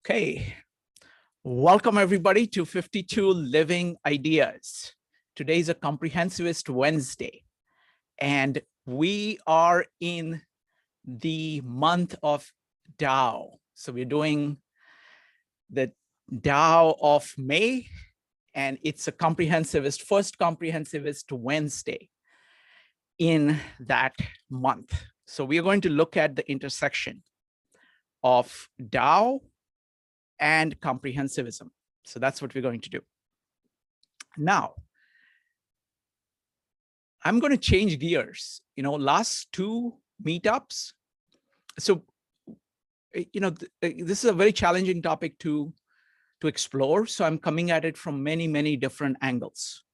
Okay, welcome everybody to 52 Living Ideas. Today is a Comprehensivist Wednesday, and we are in the month of Tao. So we're doing the Tao of May, and it's a comprehensivist, first comprehensivist Wednesday in that month. So we are going to look at the intersection of Tao and comprehensivism. So that's what we're going to do. Now, I'm going to change gears. Last two meetups. So, this is a very challenging topic to explore. So I'm coming at it from many, many different angles.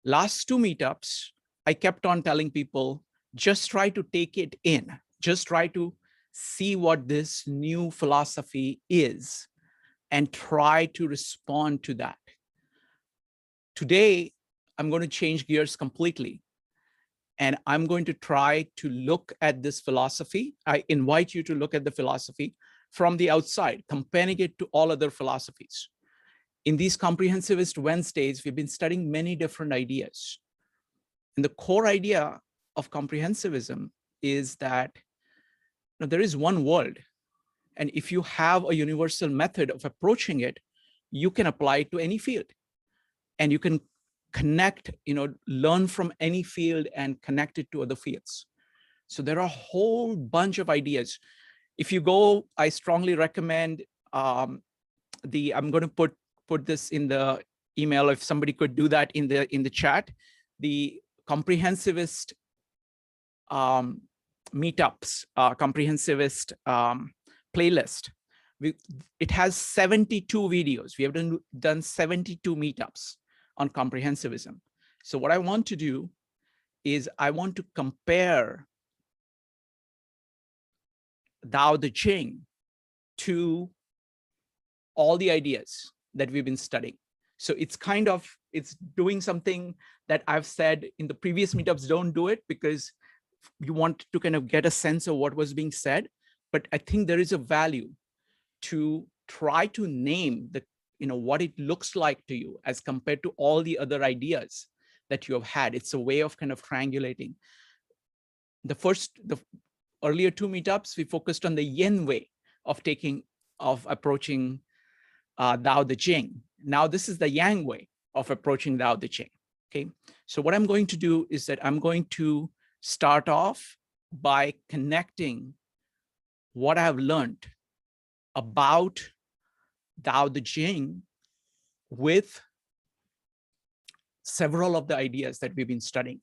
Last two meetups, I kept on telling people, just try to take it in. Just try to see what this new philosophy is and try to respond to that. Today, I'm going to change gears completely. And I'm going to try to look at this philosophy. I invite you to look at the philosophy from the outside, comparing it to all other philosophies. In these Comprehensivist Wednesdays, we've been studying many different ideas. And the core idea of comprehensivism is that there is one world. And if you have a universal method of approaching it, you can apply it to any field. And you can connect, learn from any field and connect it to other fields. So there are a whole bunch of ideas. If you go, I strongly recommend I'm going to put this in the email, if somebody could do that in the chat, the Comprehensivist meetups, Comprehensivist playlist. It has 72 videos. We have done 72 meetups on comprehensivism. So what I want to do is I want to compare Dao De Jing to all the ideas that we've been studying. So it's doing something that I've said in the previous meetups, don't do it because you want to kind of get a sense of what was being said. But I think there is a value to try to name what it looks like to you as compared to all the other ideas that you have had. It's a way of kind of triangulating. The earlier two meetups, we focused on the yin way of approaching Dao De Jing. Now this is the yang way of approaching Dao De Jing. Okay, so what I'm going to do is that I'm going to start off by connecting what I've learned about Dao De Jing with several of the ideas that we've been studying.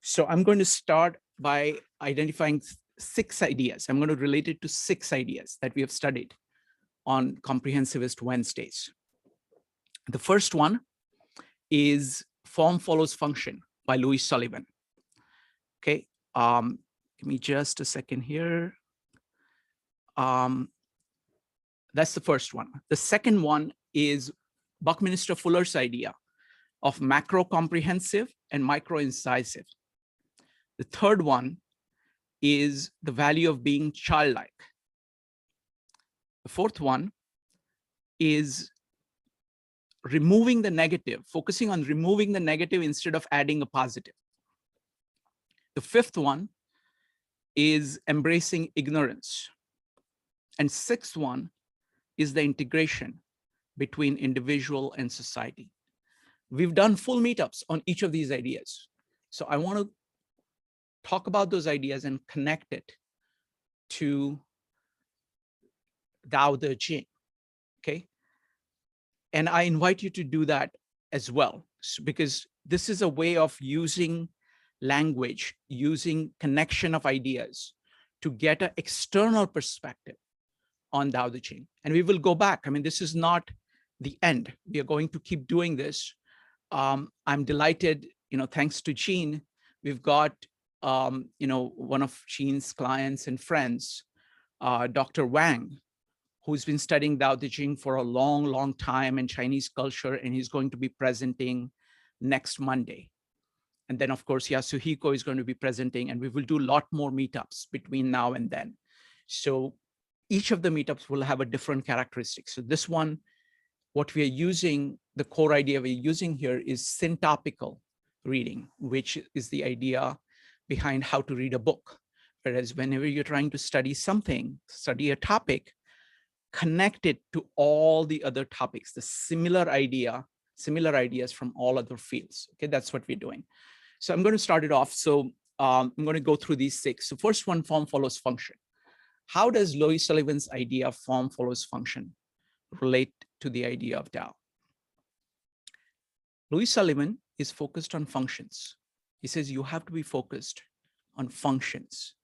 So I'm going to start by identifying 6 ideas. I'm going to relate it to 6 ideas that we have studied on Comprehensivist Wednesdays. The first one is form follows function by Sullivan. Okay, give me just a second here. That's the first one. The second one is Buckminster Fuller's idea of macrocomprehensive and micro-incisive. The third one is the value of being childlike. The fourth one is removing the negative, focusing on removing the negative instead of adding a positive. The fifth one is embracing ignorance. And sixth one is the integration between individual and society. We've done full meetups on each of these ideas. So I want to talk about those ideas and connect it to Dao De Jing, okay? And I invite you to do that as well, because this is a way of using language, using connection of ideas to get an external perspective on Dao De Jing. And we will go back. I mean, this is not the end. We are going to keep doing this. I'm delighted, thanks to Jean, we've got, one of Jean's clients and friends, Dr. Wang, who's been studying Dao De Jing for a long, long time in Chinese culture, and he's going to be presenting next Monday. And then, of course, Yasuhiko is going to be presenting, and we will do a lot more meetups between now and then. So each of the meetups will have a different characteristic. So this one, what we are using, the core idea we're using here is syntopical reading, which is the idea behind how to read a book. Whereas whenever you're trying to study something, study a topic, connect it to all the other topics, the similar ideas from all other fields. Okay, that's what we're doing. So I'm going to start it off. So I'm going to go through these 6. So first one, form follows function. How does Louis Sullivan's idea of form follows function relate to the idea of Tao? Louis Sullivan is focused on functions. He says you have to be focused on functions.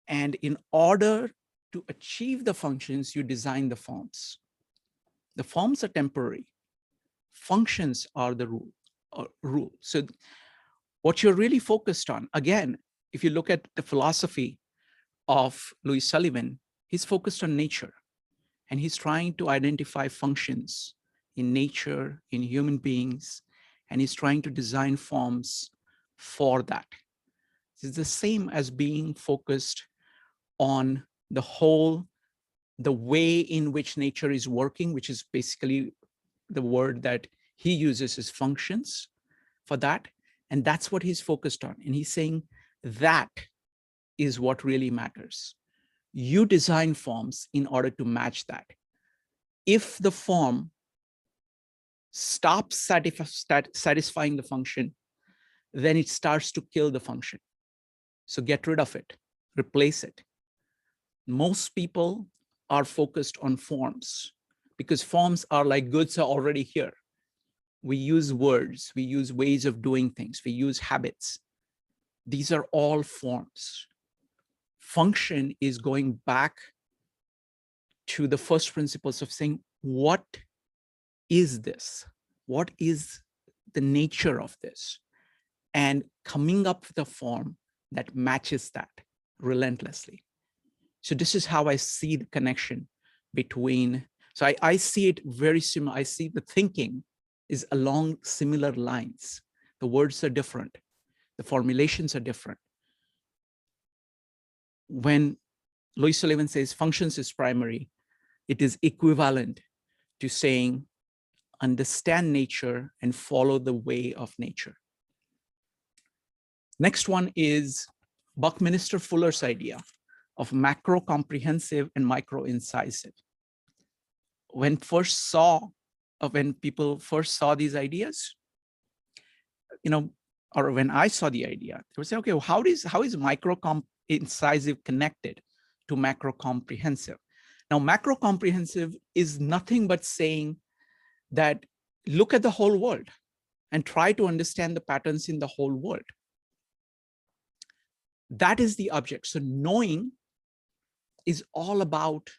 And in order to achieve the functions, you design the forms. The forms are temporary. Functions are the rule. So what you're really focused on, again, if you look at the philosophy of Louis Sullivan, he's focused on nature. And he's trying to identify functions in nature, in human beings, and he's trying to design forms for that. It's the same as being focused on the whole, the way in which nature is working, which is basically the word that he uses is functions for that. And that's what he's focused on. And he's saying that is what really matters. You design forms in order to match that. If the form stops satisfying the function, then it starts to kill the function. So get rid of it, replace it. Most people are focused on forms because forms are like goods are already here. We use words, we use ways of doing things, we use habits. These are all forms. Function is going back to the first principles of saying, what is this? What is the nature of this? And coming up with a form that matches that relentlessly. So this is how I see the connection between, so I see it very similar. I see the thinking is along similar lines. The words are different. The formulations are different. When Louis Sullivan says functions is primary, it is equivalent to saying understand nature and follow the way of nature. Next one is Buckminster Fuller's idea of macro-comprehensive and micro-incisive. When people first saw these ideas, or when I saw the idea, they would say, okay, well, how is micro-incisive connected to macro-comprehensive? Now, macro-comprehensive is nothing but saying that look at the whole world and try to understand the patterns in the whole world. That is the object. So knowing is all about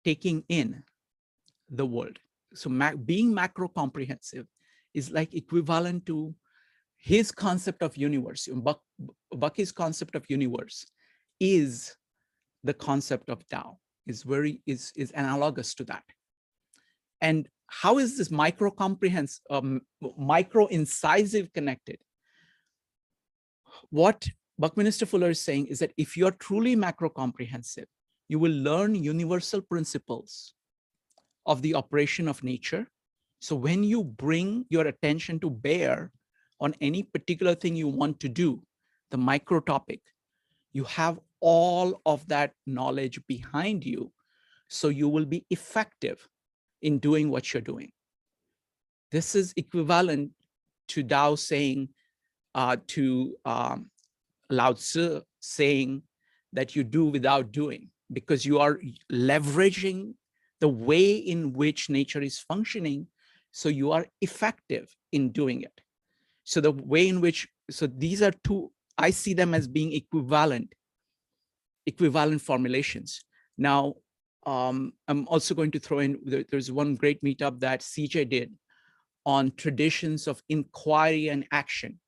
taking in the world. So being macro-comprehensive is like equivalent to his concept of universe. Bucky's concept of universe is the concept of Tao, is analogous to that. And how is this micro-incisive connected? What Buckminster Fuller is saying is that if you're truly macro-comprehensive, you will learn universal principles of the operation of nature. So when you bring your attention to bear on any particular thing you want to do, the micro topic, you have all of that knowledge behind you. So you will be effective in doing what you're doing. This is equivalent to Tao saying, to Lao Tzu saying that you do without doing, because you are leveraging the way in which nature is functioning, so you are effective in doing it. So the way in which, so these are two, I see them as being equivalent formulations. Now, I'm also going to throw in, there's one great meetup that CJ did on traditions of inquiry and action.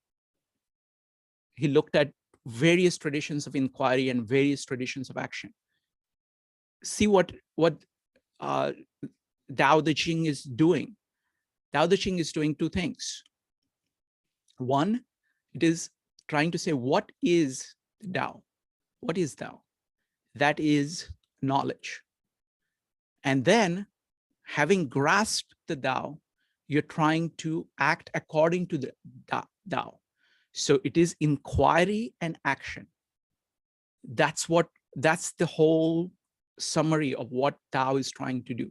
He looked at various traditions of inquiry and various traditions of action. See what Dao De Jing is doing. Dao De Jing is doing two things. One, it is trying to say, what is Tao? What is Tao? That is knowledge. And then, having grasped the Tao, you're trying to act according to the Tao. So it is inquiry and action. That's the whole summary of what Tao is trying to do.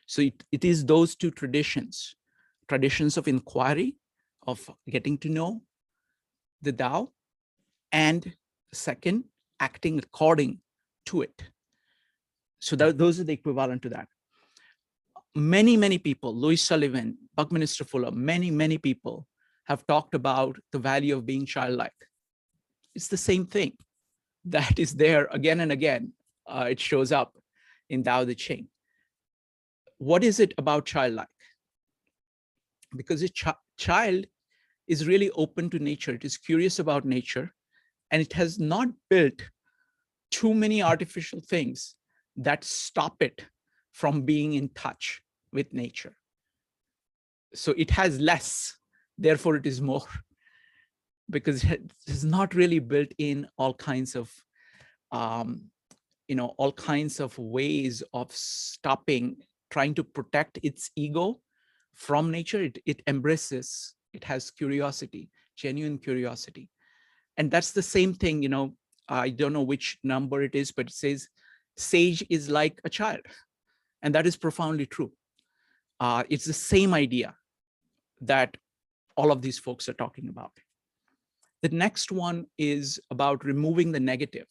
So it is those two traditions of inquiry, of getting to know the Tao, and second, acting according to it. So those are the equivalent to that. Many people, Louis Sullivan, Buckminster Fuller, many people have talked about the value of being childlike. It's the same thing that is there again and again. It shows up in Dao De Jing. What is it about childlike? Because a child is really open to nature. It is curious about nature, and it has not built too many artificial things that stop it from being in touch with nature. So it has less, therefore it is more, because it has not really built in all kinds of all kinds of ways of stopping, trying to protect its ego from nature. It embraces, it has curiosity, genuine curiosity. And that's the same thing, I don't know which number it is, but it says sage is like a child. And that is profoundly true. It's the same idea that all of these folks are talking about. The next one is about removing the negative.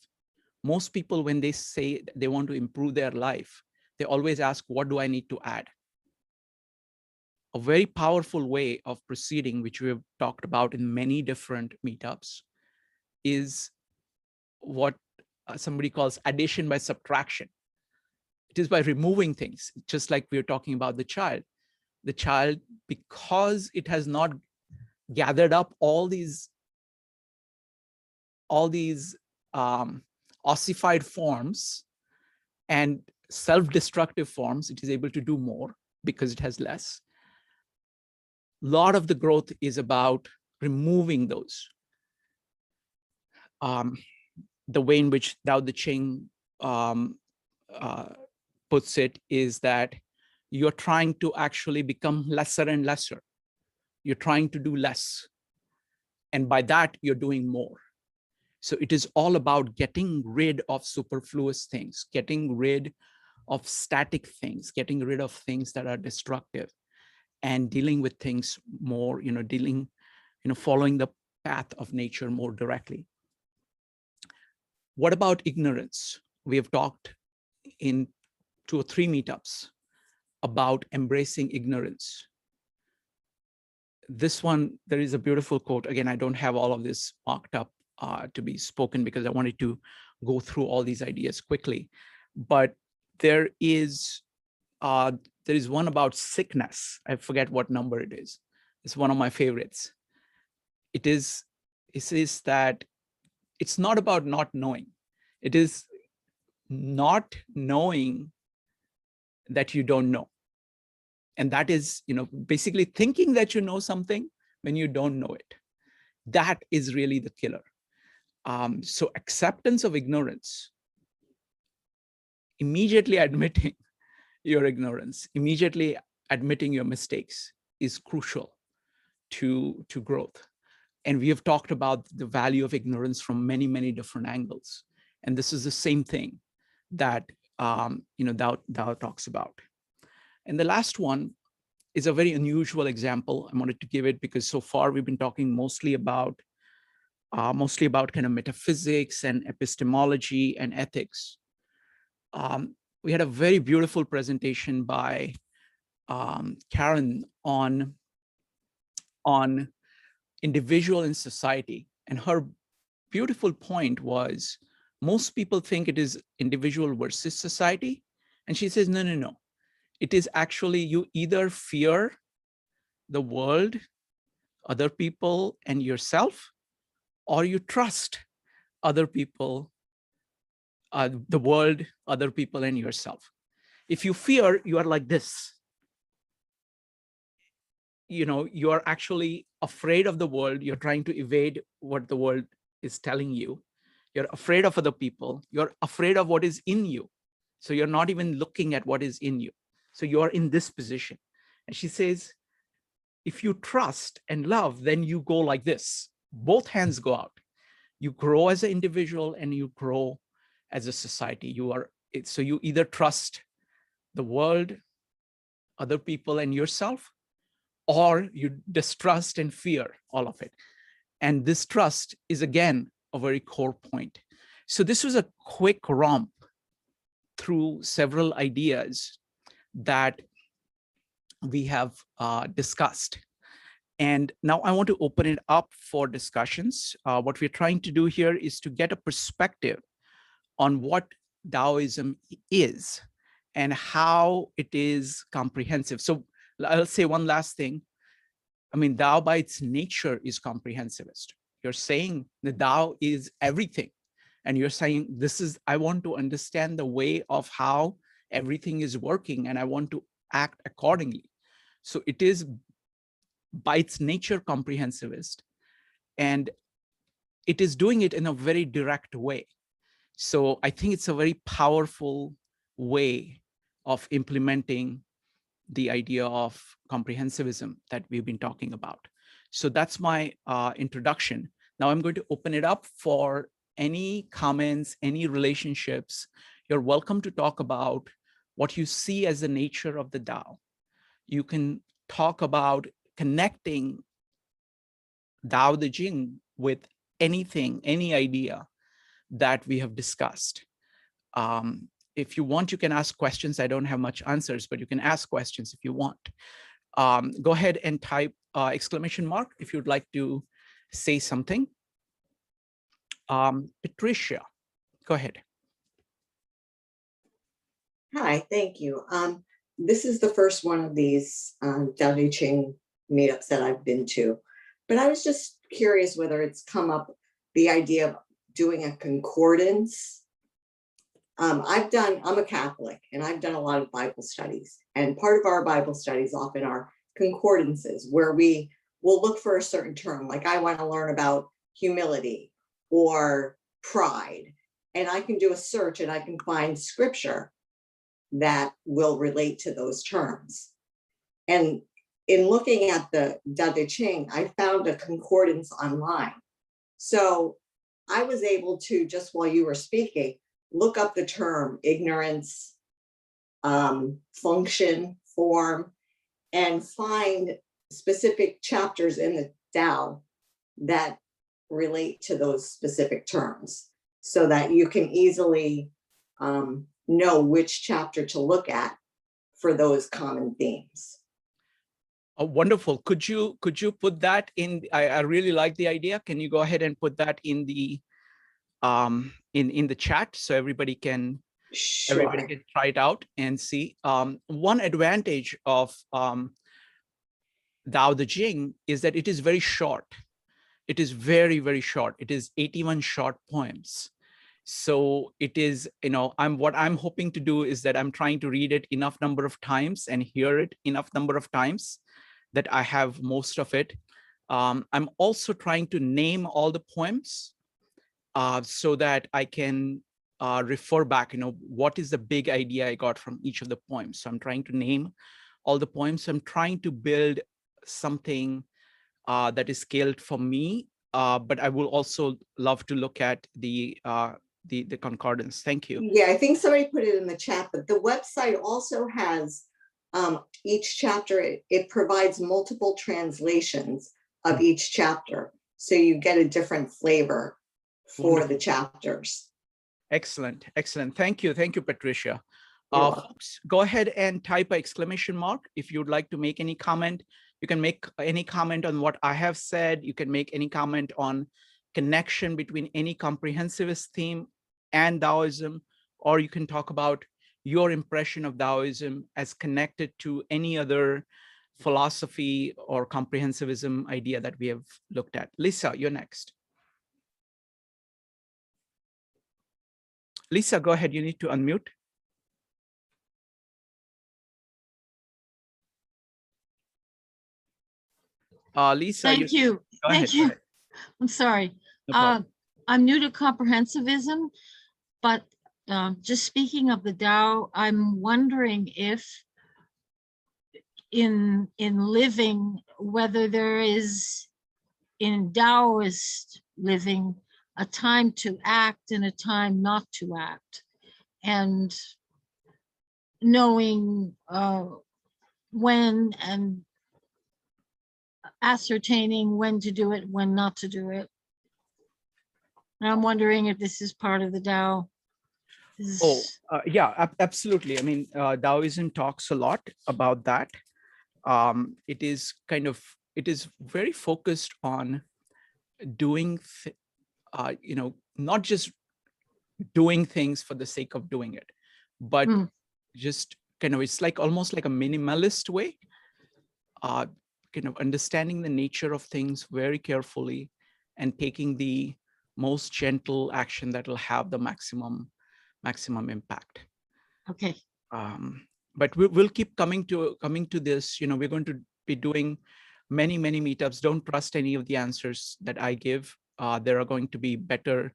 Most people, when they say they want to improve their life, they always ask, what do I need to add? A very powerful way of proceeding, which we have talked about in many different meetups, is what somebody calls addition by subtraction. It is by removing things, just like we were talking about the child. The child, because it has not gathered up all these ossified forms and self-destructive forms, it is able to do more because it has less. A lot of the growth is about removing those. The way in which Dao De Jing puts it is that you're trying to actually become lesser and lesser. You're trying to do less. And by that, you're doing more. So it is all about getting rid of superfluous things, getting rid of static things, getting rid of things that are destructive, and dealing with things more, following the path of nature more directly. What about ignorance? We have talked in 2 or 3 meetups about embracing ignorance. This one, there is a beautiful quote. Again, I don't have all of this marked up to be spoken because I wanted to go through all these ideas quickly. But there is one about sickness. I forget what number it is. It's one of my favorites. It says that it's not about not knowing. It is not knowing that you don't know. And that is, basically thinking that you know something when you don't know it. That is really the killer. So acceptance of ignorance, immediately admitting your ignorance, immediately admitting your mistakes is crucial to growth. And we have talked about the value of ignorance from many different angles. And this is the same thing that Dao talks about. And the last one is a very unusual example. I wanted to give it because so far we've been talking mostly about kind of metaphysics and epistemology and ethics. We had a very beautiful presentation by Karen on individual in society. And her beautiful point was, most people think it is individual versus society. And she says, no. It is actually, you either fear the world, other people, and yourself, or you trust other people, the world, other people, and yourself. If you fear, you are like this. You are actually afraid of the world. You're trying to evade what the world is telling you. You're afraid of other people. You're afraid of what is in you. So you're not even looking at what is in you. So you're in this position. And she says, if you trust and love, then you go like this. Both hands go out. You grow as an individual and you grow as a society. So you either trust the world, other people, and yourself, or you distrust and fear all of it. And this trust is, again, a very core point. So this was a quick romp through several ideas that we have discussed. And now I want to open it up for discussions. What we're trying to do here is to get a perspective on what Taoism is and how it is comprehensive. So I'll say one last thing. I mean, Tao by its nature is comprehensivist. You're saying the Tao is everything. And you're saying, I want to understand the way of how everything is working, and I want to act accordingly. So it is by its nature comprehensivist, and it is doing it in a very direct way. So I think it's a very powerful way of implementing the idea of comprehensivism that we've been talking about. So that's my introduction. Now I'm going to open it up for any comments, any relationships. You're welcome to talk about what you see as the nature of the Tao. You can talk about connecting Dao De Jing with anything, any idea that we have discussed. If you want, you can ask questions. I don't have much answers, but you can ask questions if you want. Go ahead and type exclamation mark if you'd like to say something. Patricia, go ahead. Hi, thank you. This is the first one of these Dao De Jing meetups that I've been to, but I was just curious whether it's come up, the idea of doing a concordance. I'm a Catholic, and I've done a lot of Bible studies, and part of our Bible studies often are concordances, where we will look for a certain term, like I want to learn about humility or pride, and I can do a search and I can find scripture that will relate to those terms. And in looking at the Dao De Jing, I found a concordance online. So I was able to, just while you were speaking, look up the term ignorance, function, form, and find specific chapters in the Tao that relate to those specific terms, so that you can easily know which chapter to look at for those common themes. Oh, wonderful. Could you put that in? I really like the idea. Can you go ahead and put that in the in the chat so everybody can try it out and see? One advantage of Dao De Jing is that it is very short. It is very, very short. It is 81 short poems. So it is, what I'm hoping to do is that I'm trying to read it enough number of times and hear it enough number of times that I have most of it. I'm also trying to name all the poems so that I can refer back, what is the big idea I got from each of the poems. So I'm trying to name all the poems. I'm trying to build something that is scaled for me, but I will also love to look at the concordance. Thank you. Yeah, I think somebody put it in the chat, but the website also has each chapter, it provides multiple translations of each chapter. So you get a different flavor for the chapters. Excellent, excellent. Thank you, Patricia. Folks, go ahead and type an exclamation mark if you'd like to make any comment. You can make any comment on what I have said. You can make any comment on connection between any comprehensivist theme and Taoism, or you can talk about your impression of Taoism as connected to any other philosophy or comprehensivism idea that we have looked at. Lisa, you're next. Lisa, go ahead. You need to unmute. Lisa, thank you. Thank you. I'm sorry. No problem. I'm new to comprehensivism, but just speaking of the Tao, I'm wondering if in living, whether there is in Taoist living a time to act and a time not to act, and knowing when and ascertaining when to do it, when not to do it. And I'm wondering if this is part of the Tao. Oh, yeah, absolutely. I mean, Taoism talks a lot about that. It is very focused on doing, not just doing things for the sake of doing it, but just it's like almost like a minimalist way, understanding the nature of things very carefully and taking the most gentle action that will have the maximum impact. Okay. But we'll keep coming to this. We're going to be doing many meetups. Don't trust any of the answers that I give. There are going to be better,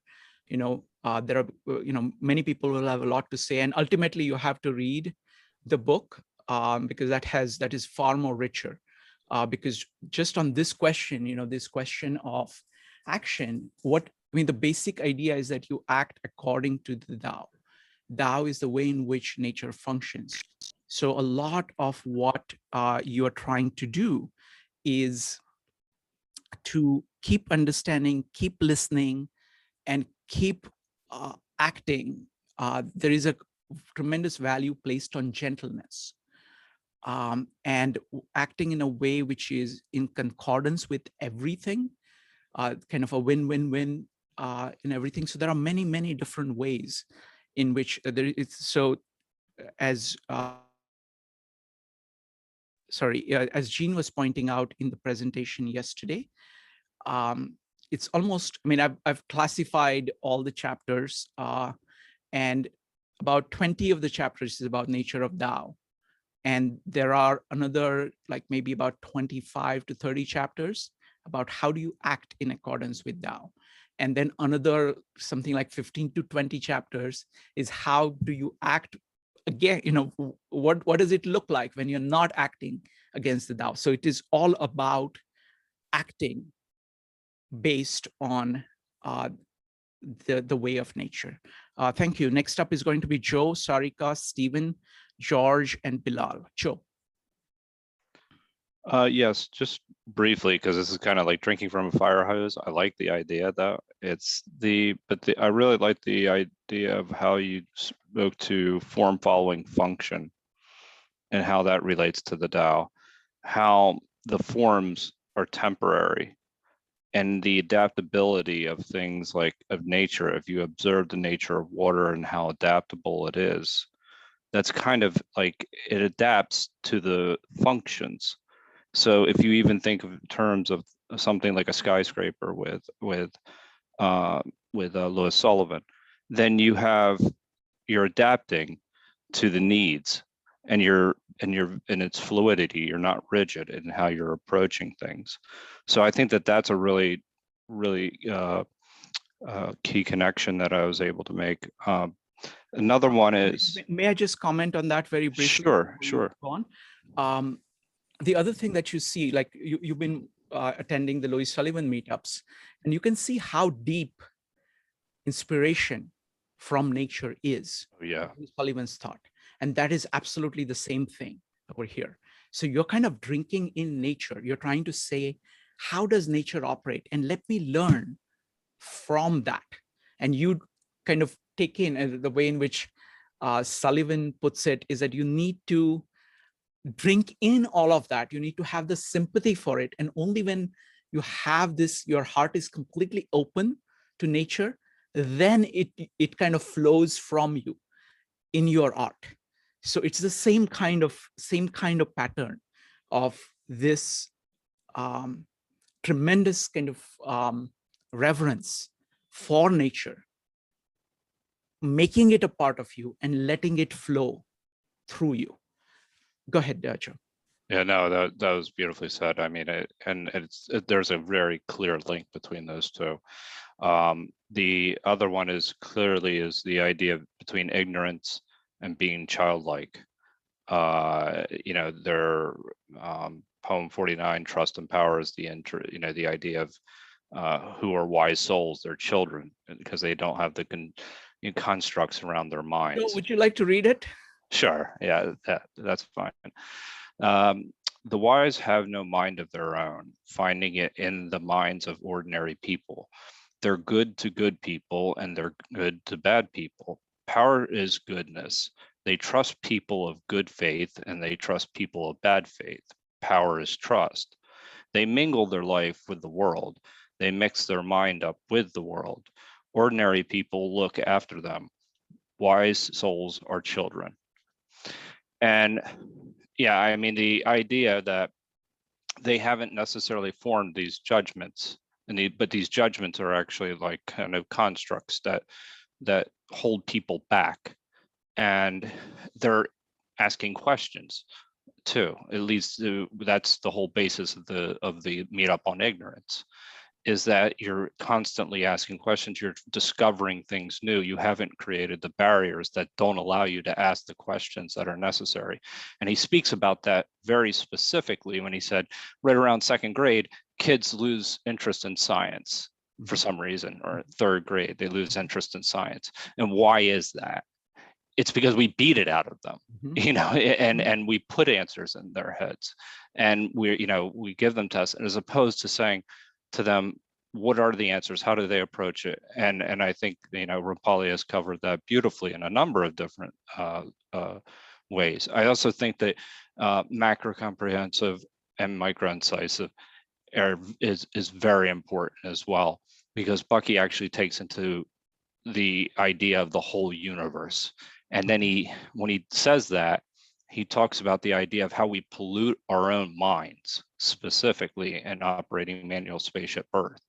there are, many people will have a lot to say, and ultimately you have to read the book, because that is far more richer. Because just on this question, this question of action, the basic idea is that you act according to the Tao. Tao is the way in which nature functions. So a lot of what you are trying to do is to keep understanding, keep listening, and keep acting. There is a tremendous value placed on gentleness, and acting in a way which is in concordance with everything, kind of a win-win-win in everything. So there are many different ways in which there is. So as as Jean was pointing out in the presentation yesterday, it's almost, I've classified all the chapters, and about 20 of the chapters is about nature of Tao. And there are another, like maybe about 25 to 30 chapters about how do you act in accordance with Tao. And then another something like 15 to 20 chapters is how do you act again, what does it look like when you're not acting against the Tao? So it is all about acting based on the way of nature. Thank you. Next up is going to be Joe, Sarika, Stephen, George, and Bilal. Joe. Yes, just briefly, because this is kind of like drinking from a fire hose. I like the idea, though. I really like the idea of how you spoke to form following function and how that relates to the Tao, how the forms are temporary, and the adaptability of things like of nature. If you observe the nature of water and how adaptable it is, that's kind of like it adapts to the functions. So if you even think of terms of something like a skyscraper with Louis Sullivan, then you're adapting to the needs, and in its fluidity. You're not rigid in how you're approaching things. So I think that's a really key connection that I was able to make. Another one is. May I just comment on that very briefly? Sure. Go on. The other thing that you see, like you've been attending the Louis Sullivan meetups, and you can see how deep inspiration from nature is. Oh, yeah. Sullivan's thought. And that is absolutely the same thing over here. So you're kind of drinking in nature. You're trying to say, how does nature operate? And let me learn from that. And you kind of take in the way in which Sullivan puts it is that you need to drink in all of that. You need to have the sympathy for it. And only when you have this, your heart is completely open to nature, then it kind of flows from you in your art. So it's the same kind of pattern of this tremendous kind of reverence for nature, making it a part of you and letting it flow through you. Go ahead, Joe. Yeah, no, that was beautifully said. I mean, there's a very clear link between those two. The other one is clearly is the idea between ignorance and being childlike. Their poem 49, trust and power, is the idea of who are wise souls, they're children, because they don't have the constructs around their minds. So would you like to read it? Sure, yeah, that's fine. The wise have no mind of their own, finding it in the minds of ordinary people. They're good to good people and they're good to bad people. Power is goodness. They trust people of good faith and they trust people of bad faith. Power is trust. They mingle their life with the world. They mix their mind up with the world. Ordinary people look after them. Wise souls are children. And yeah, I mean, the idea that they haven't necessarily formed these judgments, but these judgments are actually like kind of constructs that hold people back, and they're asking questions too. At least that's the whole basis of the Meetup on Ignorance, is that you're constantly asking questions, you're discovering things new. You haven't created the barriers that don't allow you to ask the questions that are necessary. And he speaks about that very specifically when he said, right around second grade, kids lose interest in science for some reason, or third grade, they lose interest in science. And why is that? It's because we beat it out of them, and we put answers in their heads, and we give them tests, as opposed to saying to them, what are the answers? How do they approach it? And I think Rapali has covered that beautifully in a number of different ways. I also think that macro-comprehensive and micro-incisive is very important as well, because Bucky actually takes into the idea of the whole universe. And then when he says that, he talks about the idea of how we pollute our own minds, specifically in operating manual spaceship Earth.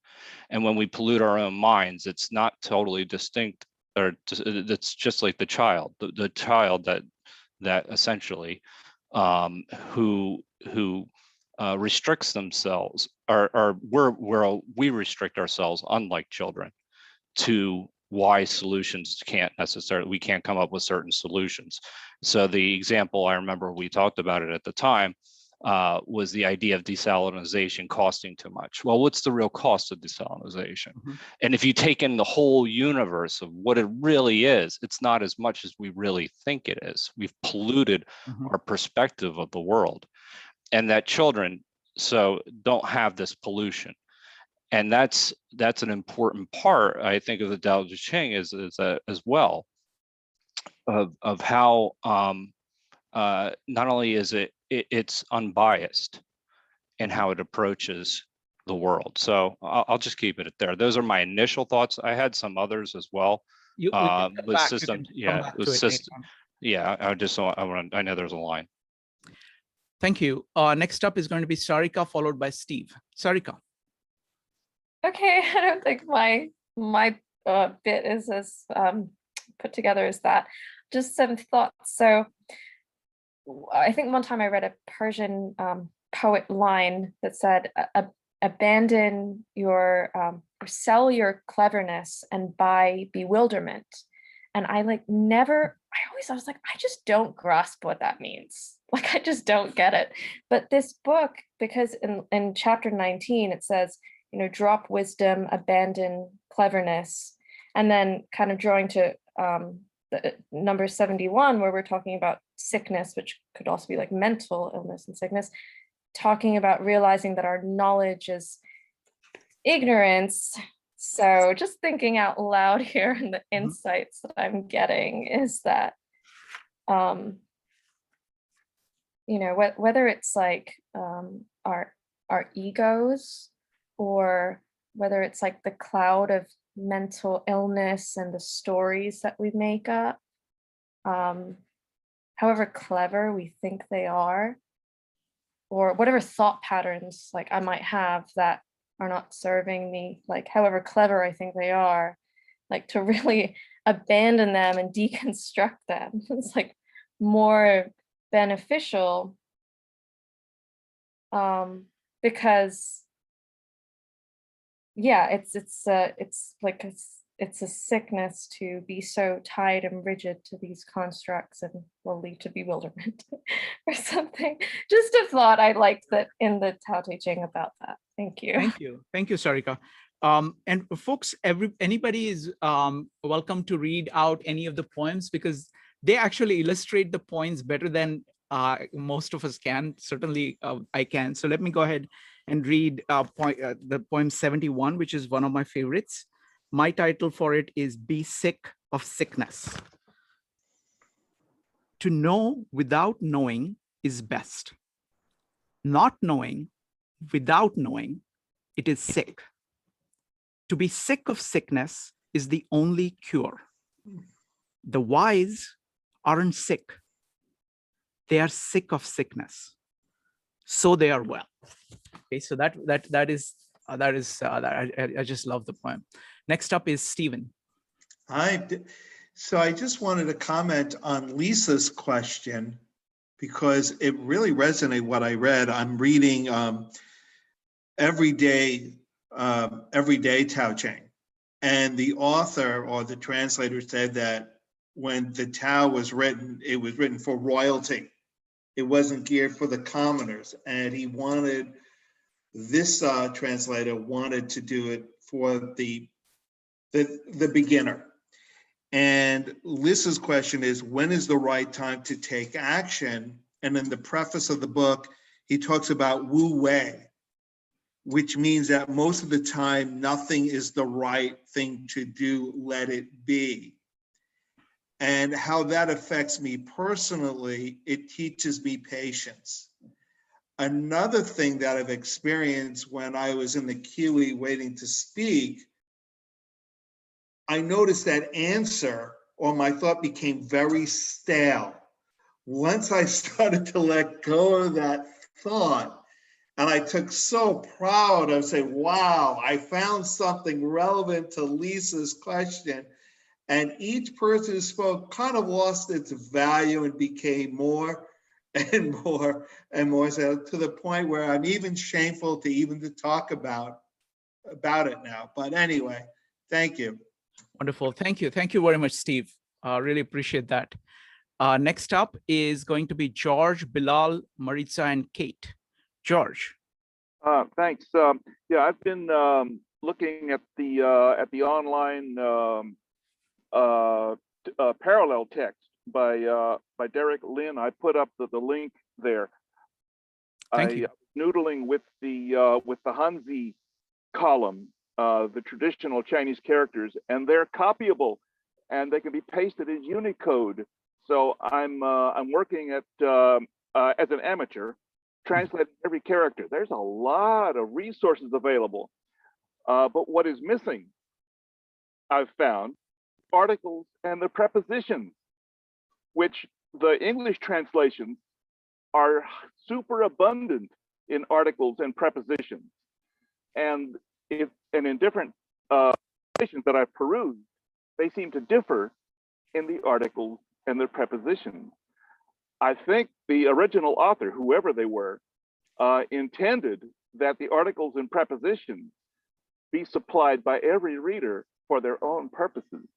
And when we pollute our own minds, it's not totally distinct, or it's just like the child, the child that essentially who restricts themselves, or we restrict ourselves, unlike children, to why solutions we can't come up with certain solutions. So the example, I remember we talked about it at the time, was the idea of desalinization costing too much. Well, what's the real cost of desalinization? And if you take in the whole universe of what it really is, it's not as much as we really think it is. We've polluted our perspective of the world, and that children don't have this pollution. And that's an important part, I think, of the Dao De Jing is as well, of how not only is it's unbiased in how it approaches the world. So I'll just keep it there. Those are my initial thoughts. I had some others as well. With system, yeah, with system, yeah. I know there's a line. Thank you. Next up is going to be Sarika, followed by Steve. Sarika. Okay, I don't think my bit is as put together as that. Just some thoughts. So I think one time I read a Persian poet line that said, abandon your, or sell your cleverness and buy bewilderment. And I was like, I just don't grasp what that means. Like, I just don't get it. But this book, because in chapter 19, it says, drop wisdom, abandon cleverness, and then kind of drawing to the number 71, where we're talking about sickness, which could also be like mental illness and sickness, talking about realizing that our knowledge is ignorance. So just thinking out loud here, and the insights that I'm getting is that, whether it's like our egos, or whether it's like the cloud of mental illness and the stories that we make up, however clever we think they are, or whatever thought patterns like I might have that are not serving me, like however clever I think they are, like to really abandon them and deconstruct them. It's like more beneficial, because yeah, it's like it's a sickness to be so tied and rigid to these constructs and will lead to bewilderment or something. Just a thought I liked that in the Tao Te Ching about that. Thank you. Thank you, Sarika. And folks, anybody is welcome to read out any of the poems, because they actually illustrate the points better than most of us can. Certainly I can. So let me go ahead and read the poem 71, which is one of my favorites. My title for it is Be Sick of Sickness. To know without knowing is best. Not knowing without knowing, it is sick. To be sick of sickness is the only cure. The wise aren't sick. They are sick of sickness. So they are well. Okay, so that is I just love the poem. Next up is Stephen. So I just wanted to comment on Lisa's question, because it really resonated what I read. I'm reading Everyday Tao Ching, and the author or the translator said that when the Tao was written, it was written for royalty. It wasn't geared for the commoners, and he wanted, this translator wanted to do it for the beginner. And Lisa's question is, when is the right time to take action? And in the preface of the book, he talks about wu wei, which means that most of the time, nothing is the right thing to do, let it be. And how that affects me personally, it teaches me patience. Another thing that I've experienced when I was in the QE waiting to speak, I noticed that answer or my thought became very stale. Once I started to let go of that thought, and I took so proud of saying, wow, I found something relevant to Lisa's question. And each person who spoke kind of lost its value and became more and more and more, so to the point where I'm even shameful to even to talk about it now. But anyway, thank you. Wonderful. Thank you. Thank you very much, Steve. Really appreciate that. Next up is going to be George, Bilal, Maritza, and Kate. George. Thanks. Yeah, I've been looking at the online parallel text by Derek Lin. I put up the link there. Thank you. Noodling with the Hanzi column, the traditional Chinese characters, and they're copyable, and they can be pasted as Unicode. So I'm working at as an amateur, translating every character. There's a lot of resources available, but what is missing, I've found, articles and the prepositions, which the English translations are super abundant in articles and prepositions, and in different translations that I've perused, they seem to differ in the articles and the prepositions. I think the original author, whoever they were, intended that the articles and prepositions be supplied by every reader for their own purposes.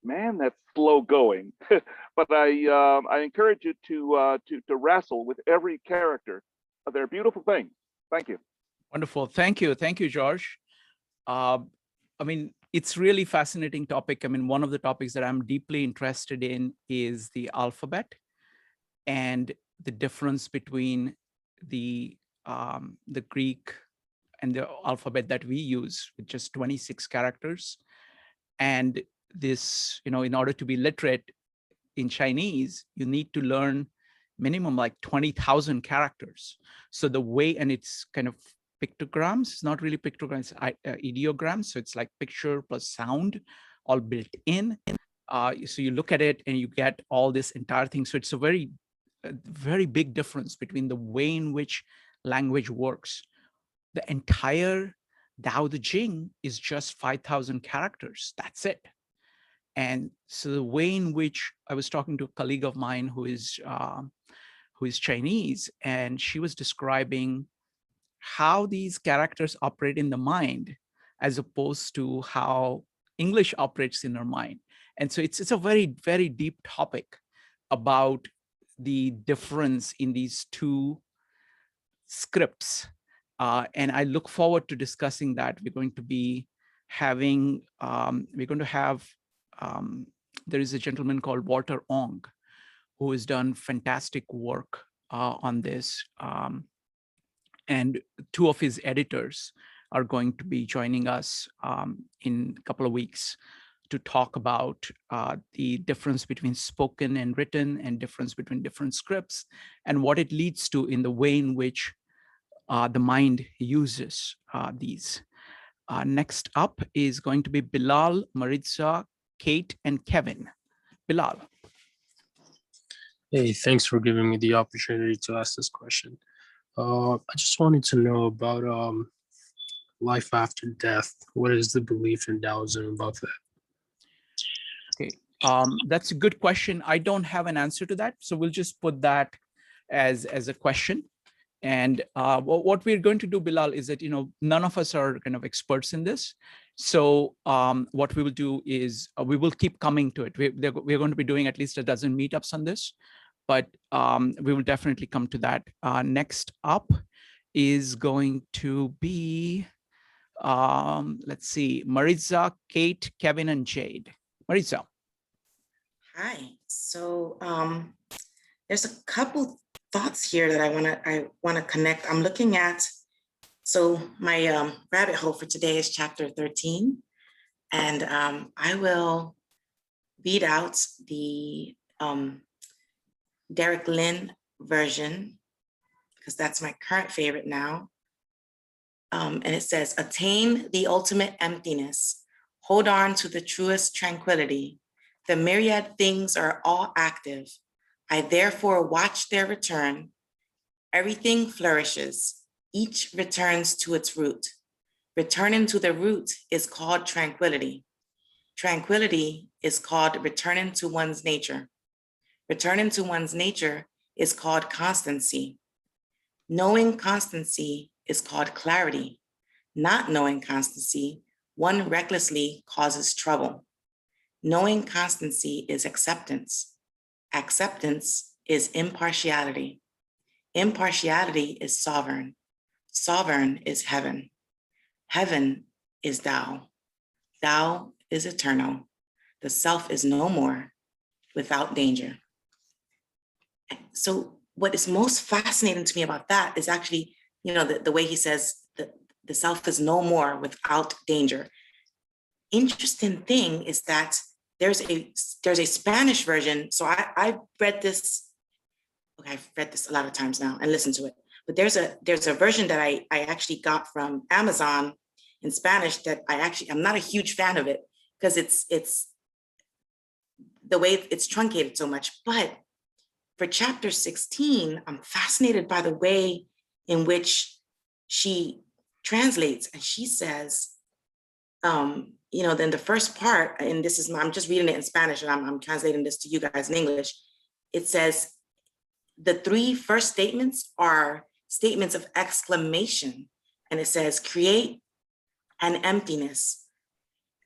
Man, that's slow going. But I encourage you to wrestle with every character. They're beautiful things. Thank you. Wonderful. Thank you. Thank you, George. I mean, it's really fascinating topic. I mean, one of the topics that I'm deeply interested in is the alphabet and the difference between the Greek and the alphabet that we use with just 26 characters. And this, you know, in order to be literate in Chinese, you need to learn minimum like 20,000 characters. So the way, and it's kind of pictograms, it's not really pictograms, ideograms. So it's like picture plus sound all built in. So you look at it and you get all this entire thing. So it's a very big difference between the way in which language works. The entire Dao De Jing is just 5,000 characters. That's it. And so the way in which I was talking to a colleague of mine who is Chinese, and she was describing how these characters operate in the mind, as opposed to how English operates in our mind. And so it's a very, very deep topic about the difference in these two scripts. And I look forward to discussing that. We're going to be having, there is a gentleman called Walter Ong, who has done fantastic work on this. And two of his editors are going to be joining us in a couple of weeks to talk about the difference between spoken and written, and difference between different scripts, and what it leads to in the way in which the mind uses these. Next up is going to be Bilal, Maritza, Kate, and Kevin. Bilal. Hey, thanks for giving me the opportunity to ask this question. I just wanted to know about life after death. What is the belief in Taoism about that? Okay, that's a good question. I don't have an answer to that, so we'll just put that as a question. And what we're going to do, Bilal, is that none of us are kind of experts in this. So what we will do is we will keep coming to it. We're going to be doing at least a dozen meetups on this, but we will definitely come to that. Next up is going to be, let's see, Maritza, Kate, Kevin, and Jade. Maritza. Hi. So there's a couple thoughts here that I wanna connect. I'm looking at, so my rabbit hole for today is chapter 13, and I will read out the Derek Lynn version, because that's my current favorite now. And it says, attain the ultimate emptiness, hold on to the truest tranquility. The myriad things are all active. I therefore watch their return. Everything flourishes. Each returns to its root. Returning to the root is called tranquility. Tranquility is called returning to one's nature. Returning to one's nature is called constancy. Knowing constancy is called clarity. Not knowing constancy, one recklessly causes trouble. Knowing constancy is acceptance. Acceptance is impartiality. Impartiality is sovereign. Sovereign is heaven. Heaven is Tao. Tao is eternal. The self is no more without danger. So what is most fascinating to me about that is actually, the way he says that the self is no more without danger. Interesting thing is that there's a Spanish version. So I read this, okay, I've read this a lot of times now and listened to it, but there's a version that I actually got from Amazon in Spanish that I'm not a huge fan of it, because it's the way it's truncated so much. But for chapter 16, I'm fascinated by the way in which she translates, and she says, then the first part, and this is, I'm just reading it in Spanish and I'm translating this to you guys in English. It says, the three first statements are statements of exclamation. And it says, create an emptiness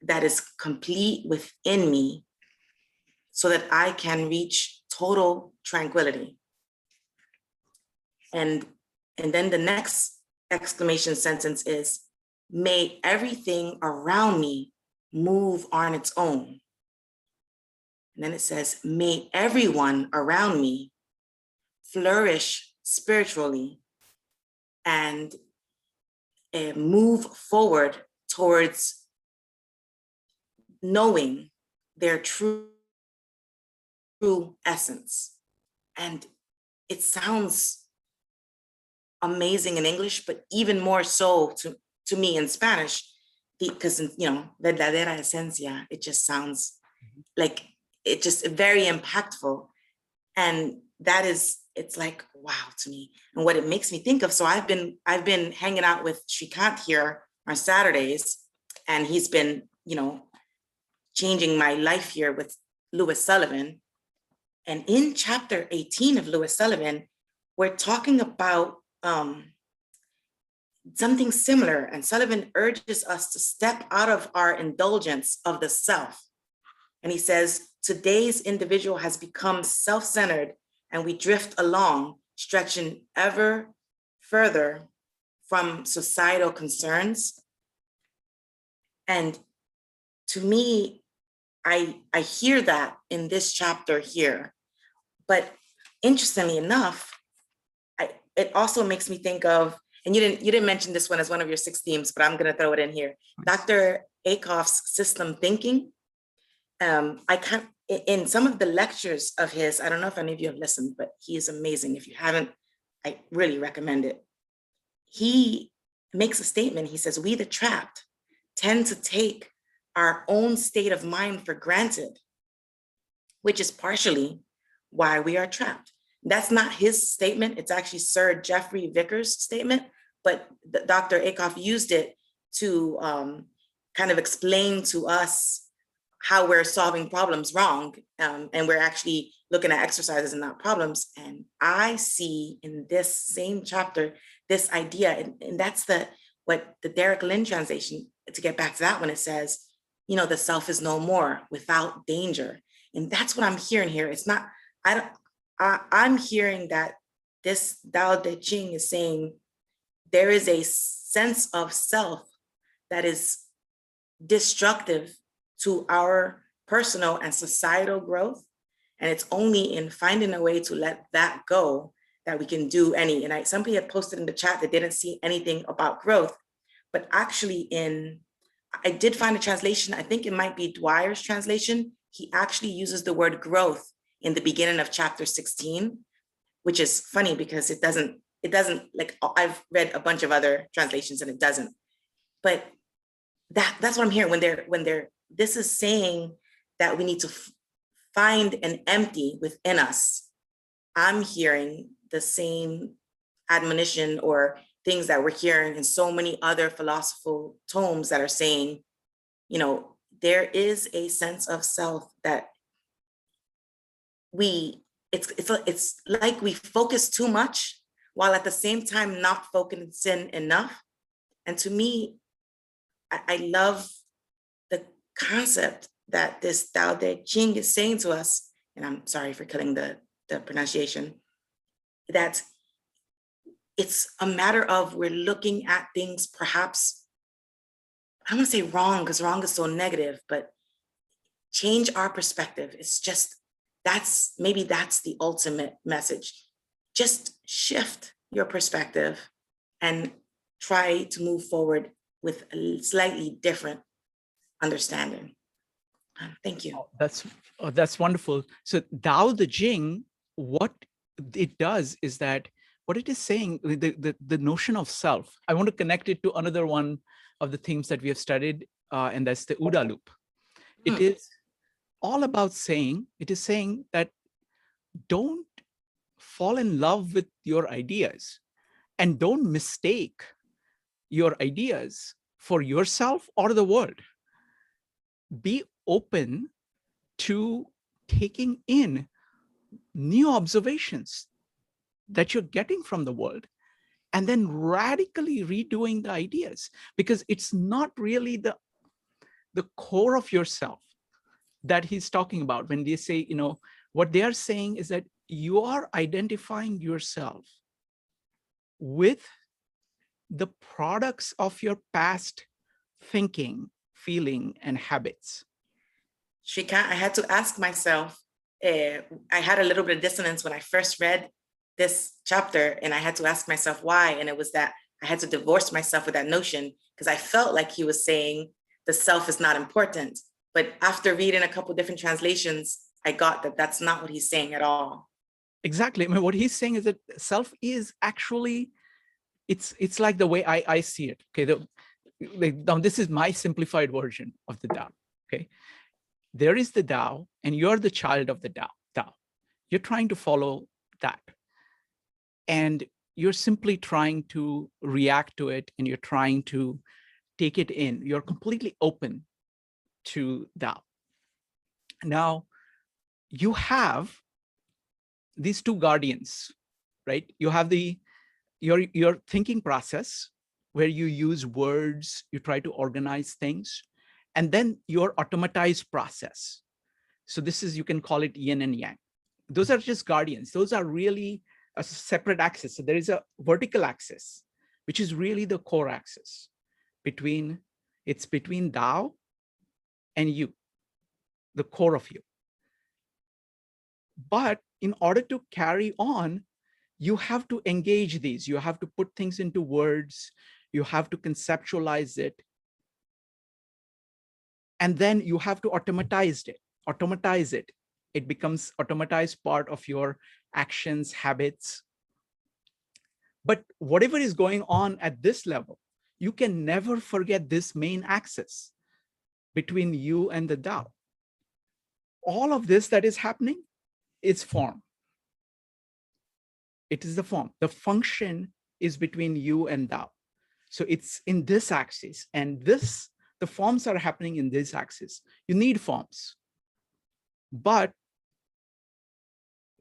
that is complete within me so that I can reach total tranquility. And then the next exclamation sentence is, may everything around me move on its own. And then it says, may everyone around me flourish spiritually and move forward towards knowing their true essence. And it sounds amazing in English, but even more so to me in Spanish, because, verdadera esencia, it just sounds like, it just very impactful. And that is, it's like, wow to me. And what it makes me think of, so I've been hanging out with Shrikant here on Saturdays, and he's been, changing my life here with Lewis Sullivan. And in chapter 18 of Lewis Sullivan, we're talking about something similar. And Sullivan urges us to step out of our indulgence of the self. And he says, today's individual has become self-centered and we drift along, stretching ever further from societal concerns. And to me, I hear that in this chapter here. But interestingly enough, it also makes me think of, and you didn't mention this one as one of your 6 themes, but I'm going to throw it in here. Dr. Akoff's system thinking. In some of the lectures of his, I don't know if any of you have listened, but he is amazing. If you haven't, I really recommend it. He makes a statement. He says, we the trapped tend to take our own state of mind for granted, which is partially why we are trapped. That's not his statement. It's actually Sir Geoffrey Vickers' statement, but Dr. Akoff used it to kind of explain to us how we're solving problems wrong. And we're actually looking at exercises and not problems. And I see in this same chapter, this idea, and that's what the Derek Lin translation, to get back to that one, it says, you know, the self is no more without danger. And that's what I'm hearing here. It's not, I'm hearing that this Dao De Jing is saying there is a sense of self that is destructive to our personal and societal growth. And it's only in finding a way to let that go that we can do any. And somebody had posted in the chat that didn't see anything about growth, but actually I did find a translation, I think it might be Dwyer's translation. He actually uses the word growth in the beginning of chapter 16, which is funny because it doesn't, like, I've read a bunch of other translations and it doesn't. But that's what I'm hearing when this is saying that we need to find an empty within us. I'm hearing the same admonition or things that we're hearing in so many other philosophical tomes that are saying, you know, there is a sense of self that it's like we focus too much while at the same time not focusing enough. And to me, I love the concept that this Dao De Jing is saying to us, and I'm sorry for killing the pronunciation, that it's a matter of we're looking at things perhaps, I don't want to say wrong because wrong is so negative, but change our perspective. It's just, maybe that's the ultimate message. Just shift your perspective and try to move forward with a slightly different understanding. Thank you. That's wonderful. So Dao De Jing, what it does is that what it is saying, the notion of self, I want to connect it to another one of the themes that we have studied, and that's the OODA loop. It is all about saying, it is saying that don't fall in love with your ideas and don't mistake your ideas for yourself or the world. Be open to taking in new observations that you're getting from the world and then radically redoing the ideas, because it's not really the core of yourself that he's talking about when they say, you know, what they are saying is that you are identifying yourself with the products of your past thinking, feeling, and habits. Shrikant, I had to ask myself, I had a little bit of dissonance when I first read this chapter, and I had to ask myself why. And it was that I had to divorce myself with that notion because I felt like he was saying the self is not important. But after reading a couple different translations, I got that that's not what he's saying at all. Exactly. I mean, what he's saying is that self is actually, it's like the way I see it. Okay. Now this is my simplified version of the Tao. Okay. There is the Tao and you're the child of the Tao. You're trying to follow that. And you're simply trying to react to it and you're trying to take it in. You're completely open to Tao. Now, you have these two guardians, right? You have your thinking process, where you use words, you try to organize things, and then your automatized process. So this is, you can call it yin and yang. Those are just guardians. Those are really a separate axis. So there is a vertical axis, which is really the core axis between, it's between Tao and you, the core of you. But in order to carry on, you have to engage these. You have to put things into words. You have to conceptualize it. And then you have to automatize it. It becomes automatized part of your actions, habits. But whatever is going on at this level, you can never forget this main axis between you and the Tao. All of this that is happening is form. It is the form. The function is between you and Tao. So it's in this axis, and this, the forms are happening in this axis. You need forms, but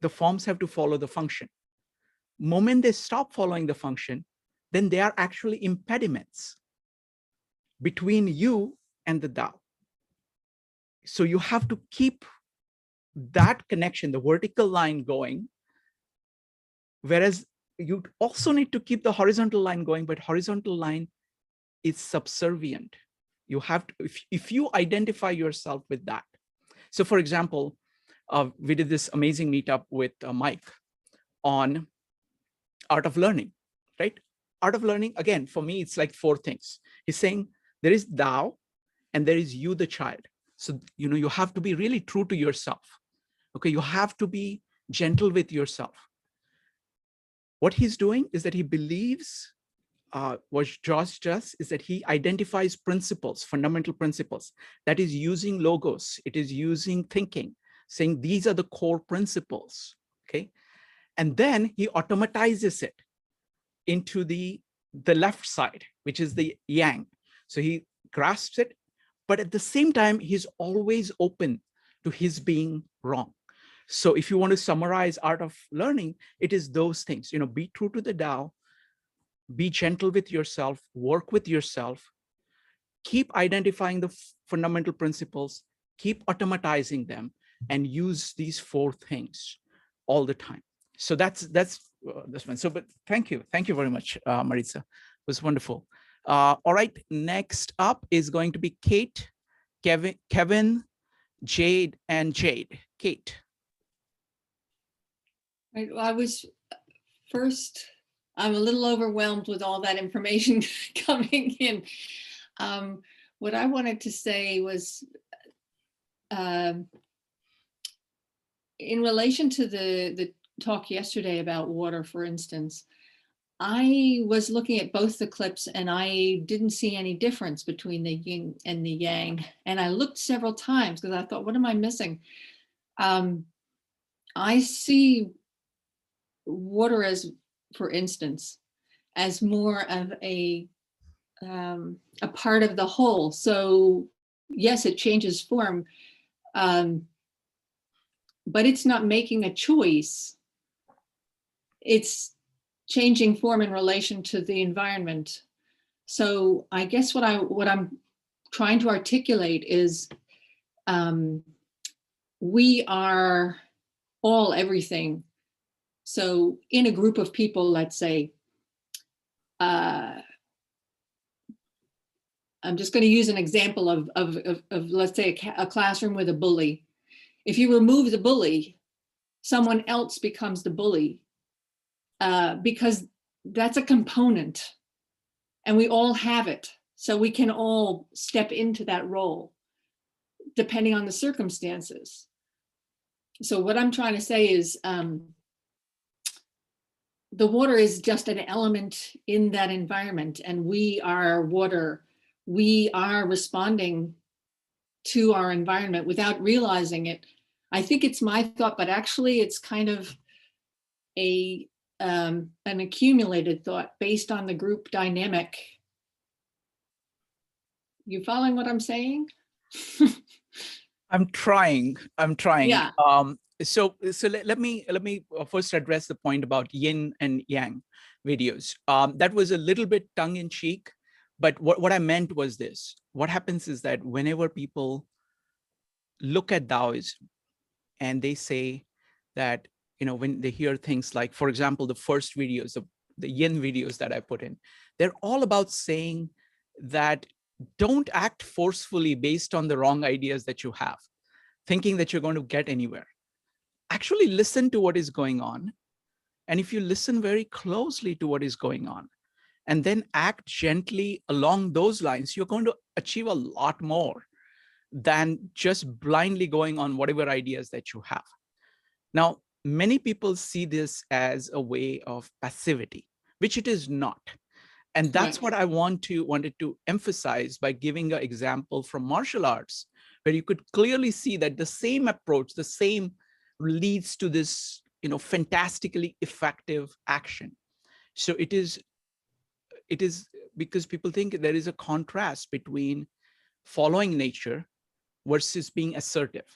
the forms have to follow the function. Moment they stop following the function, then they are actually impediments between you and the Tao. So you have to keep that connection, the vertical line going, whereas you also need to keep the horizontal line going, but horizontal line is subservient. You have to, if you identify yourself with that. So for example, we did this amazing meetup with Mike on art of learning, right? Art of learning, again, for me, it's like 4 things. He's saying there is Tao and there is you, the child. So, you know, you have to be really true to yourself. Okay, you have to be gentle with yourself. What he's doing is that he believes, what Josh does is that he identifies principles, fundamental principles, that is using logos, it is using thinking, saying these are the core principles, okay? And then he automatizes it into the left side, which is the yang. So he grasps it, but at the same time, he's always open to his being wrong. So if you want to summarize art of learning, it is those things, you know, be true to the Tao, be gentle with yourself, work with yourself, keep identifying the fundamental principles, keep automatizing them, and use these 4 things all the time. So that's this one. So, but thank you very much, Maritza. It was wonderful. All right, next up is going to be Kate, Kevin, Jade, and Jade. Kate. Right, well, I was first, I'm a little overwhelmed with all that information coming in. What I wanted to say was, in relation to the talk yesterday about water, for instance, I was looking at both the clips and I didn't see any difference between the yin and the yang. And I looked several times because I thought, what am I missing? I see water as, for instance, as more of a part of the whole. So yes, it changes form, but it's not making a choice. It's changing form in relation to the environment. So I guess what I'm trying to articulate is we are all everything. So in a group of people, let's say, I'm just going to use an example of let's say a classroom with a bully. If you remove the bully, someone else becomes the bully, because that's a component and we all have it. So we can all step into that role depending on the circumstances. So what I'm trying to say is the water is just an element in that environment, and we are water. We are responding to our environment without realizing it. I think it's my thought, but actually it's kind of an accumulated thought based on the group dynamic. You following what I'm saying? I'm trying. Yeah. So let me first address the point about yin and yang, videos. That was a little bit tongue in cheek, but what I meant was this. What happens is that whenever people look at Taoism and they say that, when they hear things like, for example, the first videos, the yin videos that I put in, they're all about saying that don't act forcefully based on the wrong ideas that you have, thinking that you're going to get anywhere. Actually listen to what is going on. And if you listen very closely to what is going on, and then act gently along those lines, you're going to achieve a lot more than just blindly going on whatever ideas that you have. Now, many people see this as a way of passivity, which it is not. And that's what I wanted to emphasize by giving an example from martial arts, where you could clearly see that the same approach, the same leads to this, fantastically effective action. So it is because people think there is a contrast between following nature versus being assertive.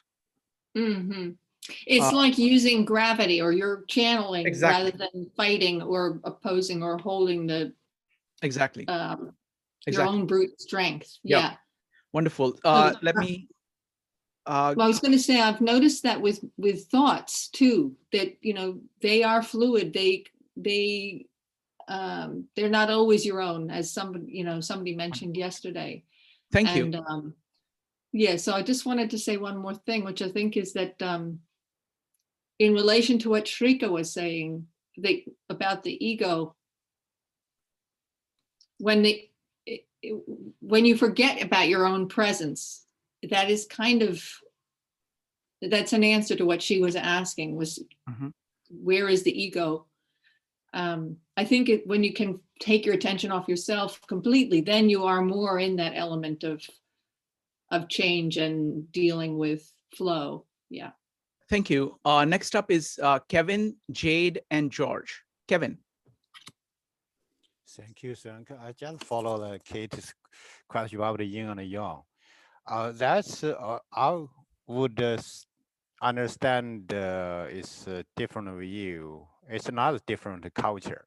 It's like using gravity, or you're channeling Exactly. rather than fighting or opposing or holding the Exactly. your own brute strength. Yep. Yeah. Wonderful. Let me. Well, I was going to say, I've noticed that with thoughts too, that they are fluid. They're not always your own, as somebody mentioned yesterday. Thank you. And yeah, so I just wanted to say one more thing, which I think is that in relation to what Shrika was saying about the ego, when you forget about your own presence, that is that's an answer to what she was asking, was where is the ego? I think when you can take your attention off yourself completely, then you are more in that element of change and dealing with flow. Yeah. Thank you. Next up is Kevin, Jade, and George. Kevin. Thank you, Frank. I just follow Kate's question about the yin and the yang. That's I would understand it's a different view. It's not a different culture.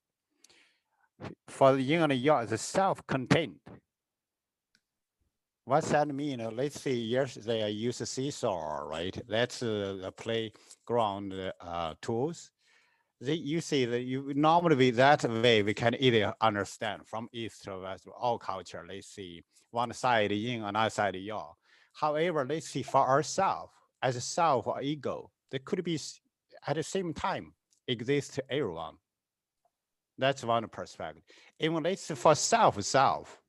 For the yin and the yang, it's self-contained. What's that mean? Let's say yesterday I used a seesaw, right? That's a playground tools. You see that you normally that way we can either understand from east to west, all culture. Let's see one side yin, another side yang. However, let's see for ourselves as a self or ego, there could be at the same time exist to everyone. That's one perspective. Even let's see for self,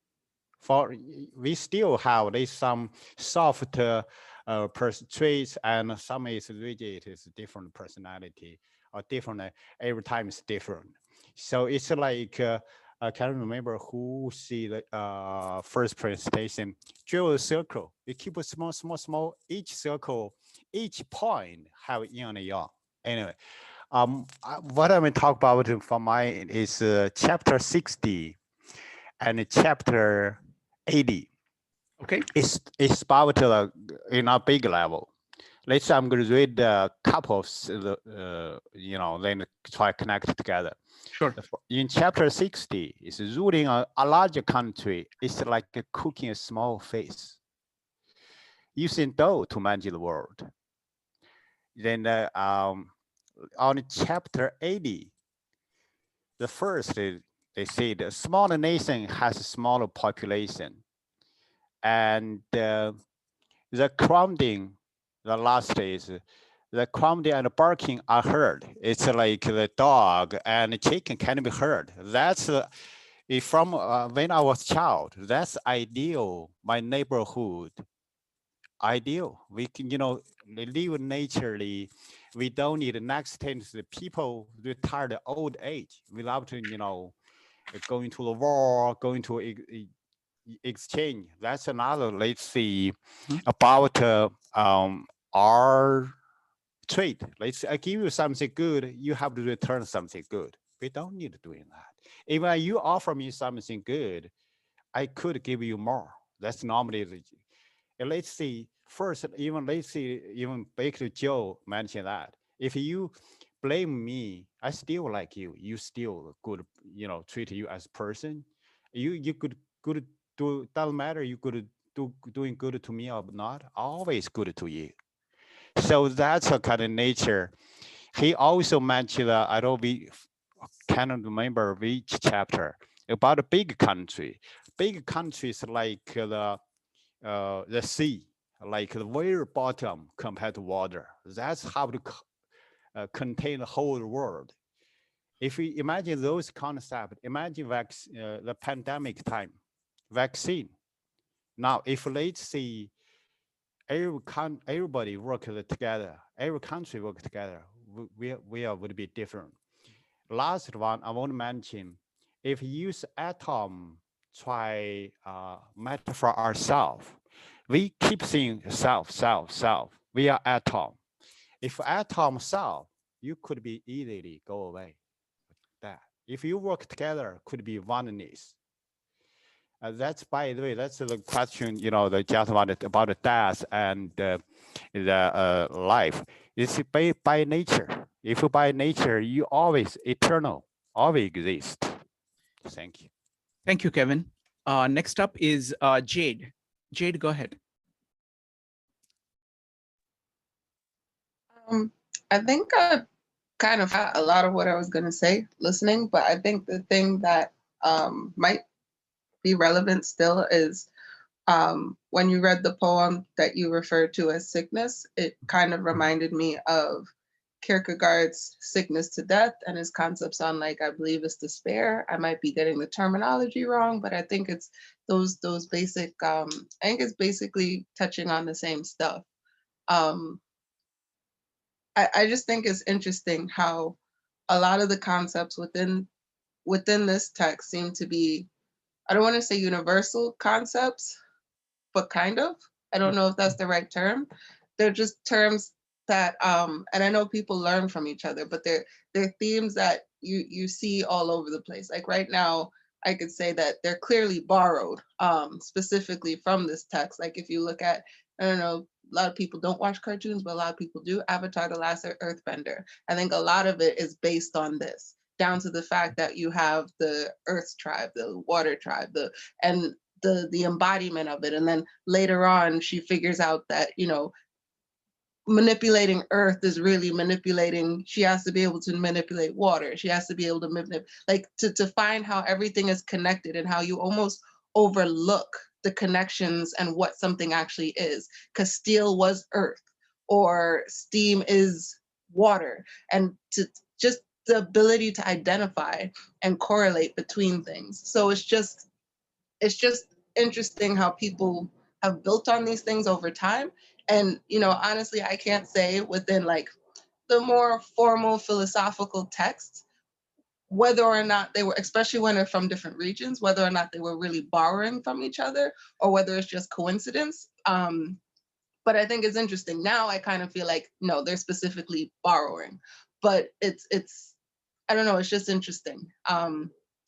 for we still have some soft traits and some is rigid, is different personality or different, every time is different. So it's like, I can't remember who see the first presentation, draw a circle, you keep a small, each circle, each point have yin and yang. Anyway, what I'm going to talk about for mine is chapter 60 and chapter 80. Okay. It's about in a big level. Let's say I'm going to read a couple of then try to connect together. Sure. In chapter 60, it's ruling a larger country. It's like cooking a small face. Using dough to manage the world. Then on chapter 80, the first they say the smaller nation has a smaller population. And the crowding, the last is the crowding and barking are heard. It's like the dog and the chicken can be heard. That's from when I was a child. That's ideal. My neighborhood, ideal. We can live naturally. We don't need the next 10 people retired at old age without going to the war, going to exchange. That's another. Let's see about our trade. I give you something good, you have to return something good. We don't need doing that. Even you offer me something good, I could give you more. That's normally let's see first. Even Baker Joe mentioned that if you blame me, I still like you. You still good. treat you as person. You could good do, doesn't matter you could doing good to me or not, always good to you. So that's a kind of nature. He also mentioned, I don't be cannot remember which chapter, about a big country. Big countries like the sea, like the very bottom compared to water. That's how to contain the whole world. If we imagine those concepts, imagine the pandemic time, vaccine. Now, if let's see everybody work together, every country work together, we would be different. Last one I want to mention, if you use atom try metaphor ourselves, we keep saying self, self, self. We are atom. If atom self, you could be easily go away. That if you work together, could be oneness. That's, by the way, that's the question, the just wanted about the death and the life. It's by nature. If you by nature, you always eternal, always exist. Thank you. Thank you, Kevin. Next up is Jade. Jade, go ahead. I think I kind of had a lot of what I was going to say listening, but I think the thing that might be relevant still is when you read the poem that you referred to as Sickness, it kind of reminded me of Kierkegaard's Sickness to Death and his concepts on, like, I believe it's despair. I might be getting the terminology wrong, but I think it's those basic, I think it's basically touching on the same stuff. I just think it's interesting how a lot of the concepts within this text seem to be, I don't want to say universal concepts, but kind of. I don't know if that's the right term. They're just terms that, and I know people learn from each other, but they're themes that you see all over the place. Like right now, I could say that they're clearly borrowed, specifically from this text. Like if you look at, I don't know, a lot of people don't watch cartoons, but a lot of people do. Avatar: The Last Earthbender. I think a lot of it is based on this, down to the fact that you have the Earth tribe, the Water tribe, and the embodiment of it. And then later on, she figures out that, manipulating Earth is really manipulating, she has to be able to manipulate water. She has to be able to manipulate, like to find how everything is connected and how you almost overlook the connections and what something actually is. Because steel was Earth, or steam is water. And to just the ability to identify and correlate between things. So it's just interesting how people have built on these things over time. And, honestly, I can't say within like the more formal philosophical texts, whether or not they were, especially when they're from different regions, whether or not they were really borrowing from each other or whether it's just coincidence. But I think it's interesting. Now I kind of feel like, no, they're specifically borrowing, but it's, I don't know, it's just interesting.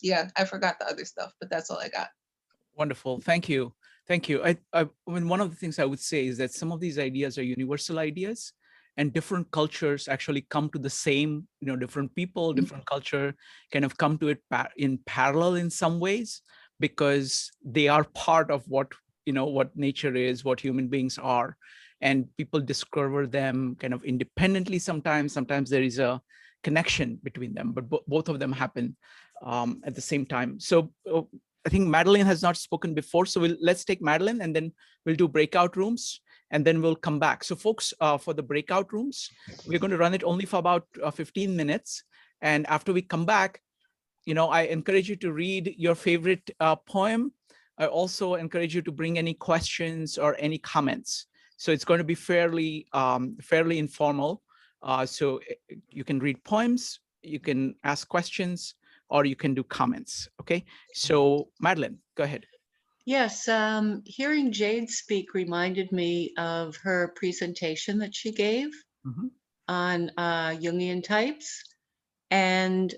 Yeah, I forgot the other stuff, but that's all I got. Wonderful. Thank you. Thank you. I mean, one of the things I would say is that some of these ideas are universal ideas, and different cultures actually come to the same, different people, different culture kind of come to it in parallel in some ways, because they are part of what nature is, what human beings are. And people discover them kind of independently sometimes. Sometimes there is a connection between them, but both of them happen at the same time. So I think Madeline has not spoken before, so let's take Madeline, and then we'll do breakout rooms, and then we'll come back. So folks, for the breakout rooms, we're going to run it only for about 15 minutes. And after we come back, I encourage you to read your favorite poem. I also encourage you to bring any questions or any comments. So it's going to be fairly informal. So you can read poems, you can ask questions, or you can do comments. Okay, so Madeline, go ahead. Yes, hearing Jade speak reminded me of her presentation that she gave on Jungian types. And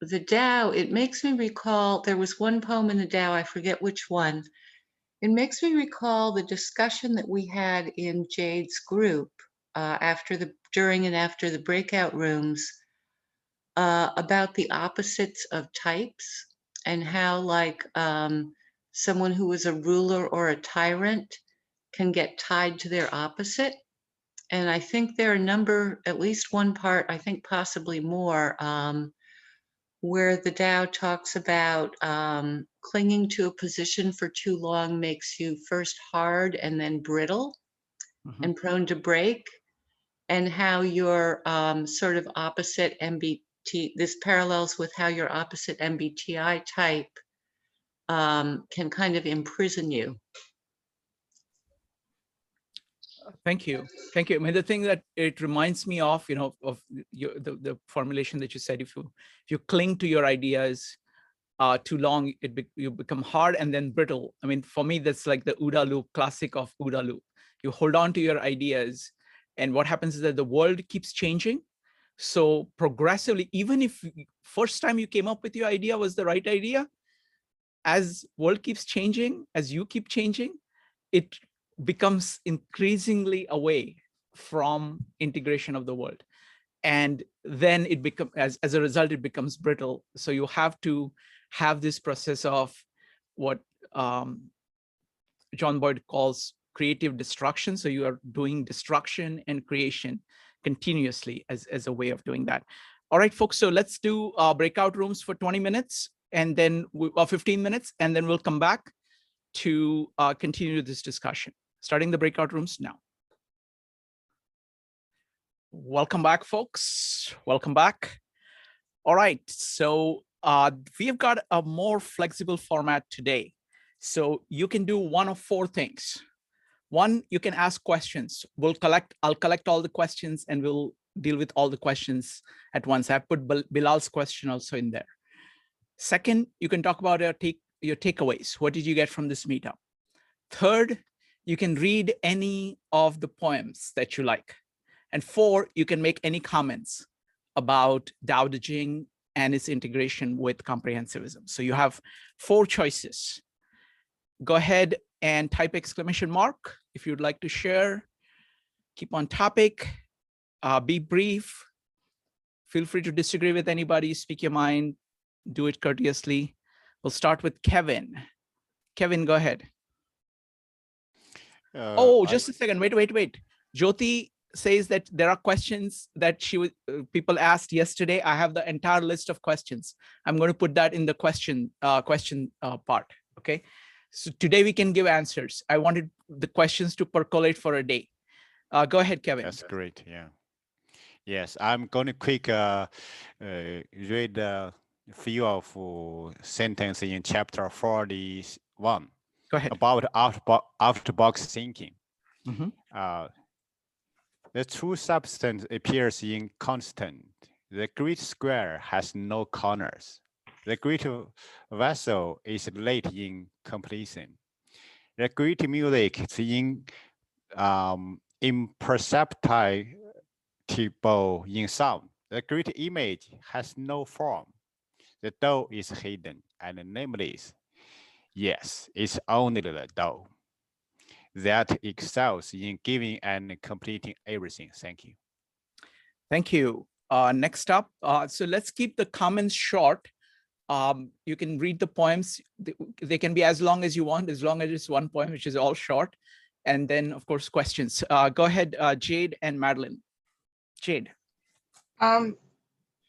the Tao, it makes me recall, there was one poem in the Tao, I forget which one. It makes me recall the discussion that we had in Jade's group during and after the breakout rooms about the opposites of types and how like someone who is a ruler or a tyrant can get tied to their opposite. And I think there are a number, at least one part, I think possibly more, where the Tao talks about clinging to a position for too long makes you first hard and then brittle and prone to break, and how your sort of opposite MBT, this parallels with how your opposite MBTI type can kind of imprison you. Thank you. Thank you. I mean, the thing that it reminds me of, you know, of the formulation that you said, if you cling to your ideas too long, you become hard and then brittle. I mean, for me, that's like the OODA loop, classic of OODA loop. You hold on to your ideas, and what happens is that the world keeps changing. So progressively, even if first time you came up with your idea was the right idea, as world keeps changing, as you keep changing, it becomes increasingly away from integration of the world. And then it becomes, as a result, it becomes brittle. So you have to have this process of what John Boyd calls creative destruction. So you are doing destruction and creation continuously as a way of doing that. All right, folks, so let's do breakout rooms for 20 minutes and then 15 minutes, and then we'll come back to continue this discussion. Starting the breakout rooms now. Welcome back, folks. Welcome back. All right, so we've got a more flexible format today. So you can do one of four things. One, you can ask questions. I'll collect all the questions and we'll deal with all the questions at once. I put Bilal's question also in there. Second, you can talk about your takeaways. What did you get from this meetup? Third, you can read any of the poems that you like. And four, you can make any comments about Dao De Jing and its integration with comprehensivism. So you have four choices. Go ahead and type exclamation mark if you'd like to share. Keep on topic, be brief. Feel free to disagree with anybody, speak your mind, do it courteously. We'll start with Kevin. Kevin, go ahead. Just a second, wait. Jyoti says that there are questions that people asked yesterday. I have the entire list of questions. I'm going to put that in the question part, okay? So today we can give answers. I wanted the questions to percolate for a day. Go ahead, Kevin. That's great, yeah. Yes, I'm going to quick read a few of sentences in chapter 41. Go ahead. About out-of-box thinking. Mm-hmm. The true substance appears inconstant. The great square has no corners. The great vessel is late in completion. The great music is imperceptible in sound. The great image has no form. The Tao is hidden and nameless. Yes, it's only the Tao that excels in giving and completing everything. Thank you. Thank you. Next up, so let's keep the comments short. You can read the poems. They can be as long as you want, as long as it's one poem, which is all short. And then, of course, questions. Go ahead, Jade and Madeline. Jade. I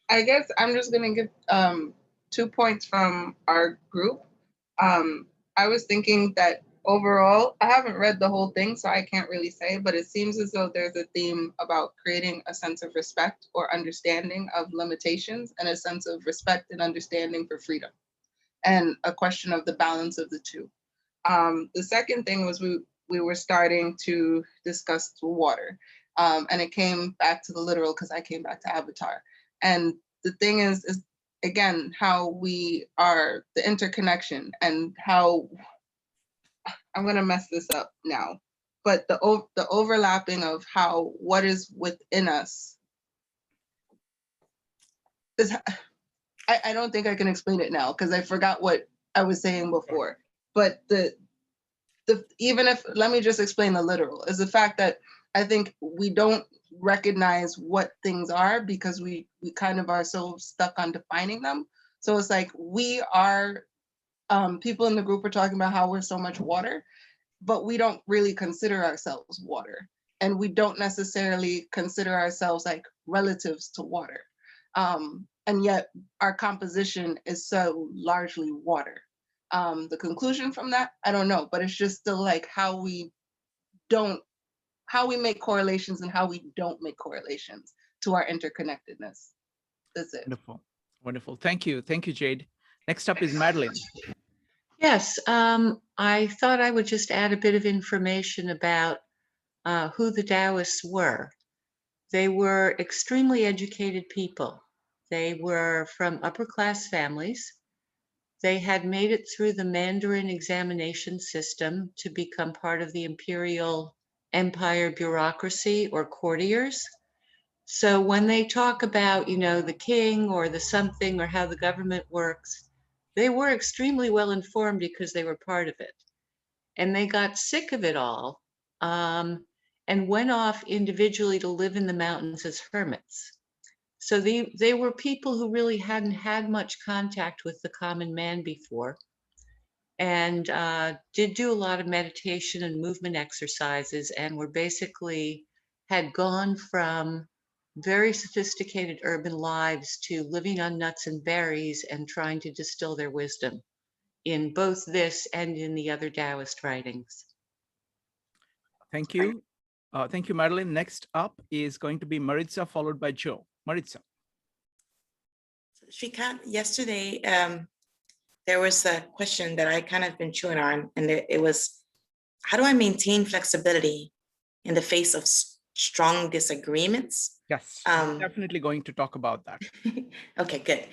guess I'm just going to give 2 points from our group. I was thinking that overall, I haven't read the whole thing, so I can't really say, but it seems as though there's a theme about creating a sense of respect or understanding of limitations and a sense of respect and understanding for freedom, and a question of the balance of the two. The second thing was we were starting to discuss water, and it came back to the literal because I came back to Avatar. And the thing is again, how we are, the interconnection, and how, I'm going to mess this up now, but the overlapping of how what is within us is, I don't think I can explain it now because I forgot what I was saying before. But even if, let me just explain the literal, is the fact that I think we don't recognize what things are because we kind of are so stuck on defining them. So it's like we are, people in the group are talking about how we're so much water, but we don't really consider ourselves water. And we don't necessarily consider ourselves like relatives to water. And yet our composition is so largely water. The conclusion from that, I don't know, but it's just still like how we make correlations and how we don't make correlations to our interconnectedness. That's it. Wonderful. Wonderful. Thank you. Thank you, Jade. Next up is Madeline. Yes, I thought I would just add a bit of information about who the Taoists were. They were extremely educated people. They were from upper class families. They had made it through the Mandarin examination system to become part of the imperial empire bureaucracy or courtiers. So when they talk about, you know, the king or the something or how the government works, they were extremely well informed because they were part of it. And they got sick of it all and went off individually to live in the mountains as hermits. So they were people who really hadn't had much contact with the common man before, and did do a lot of meditation and movement exercises, and were basically had gone from very sophisticated urban lives to living on nuts and berries and trying to distill their wisdom in both this and in the other Taoist writings. Thank you. Thank you, Madeline. Next up is going to be Maritza, followed by Joe. Maritza. Shrikant, yesterday, there was a question that I kind of been chewing on, and it was, how do I maintain flexibility in the face of strong disagreements? Yes, definitely going to talk about that. Okay, good.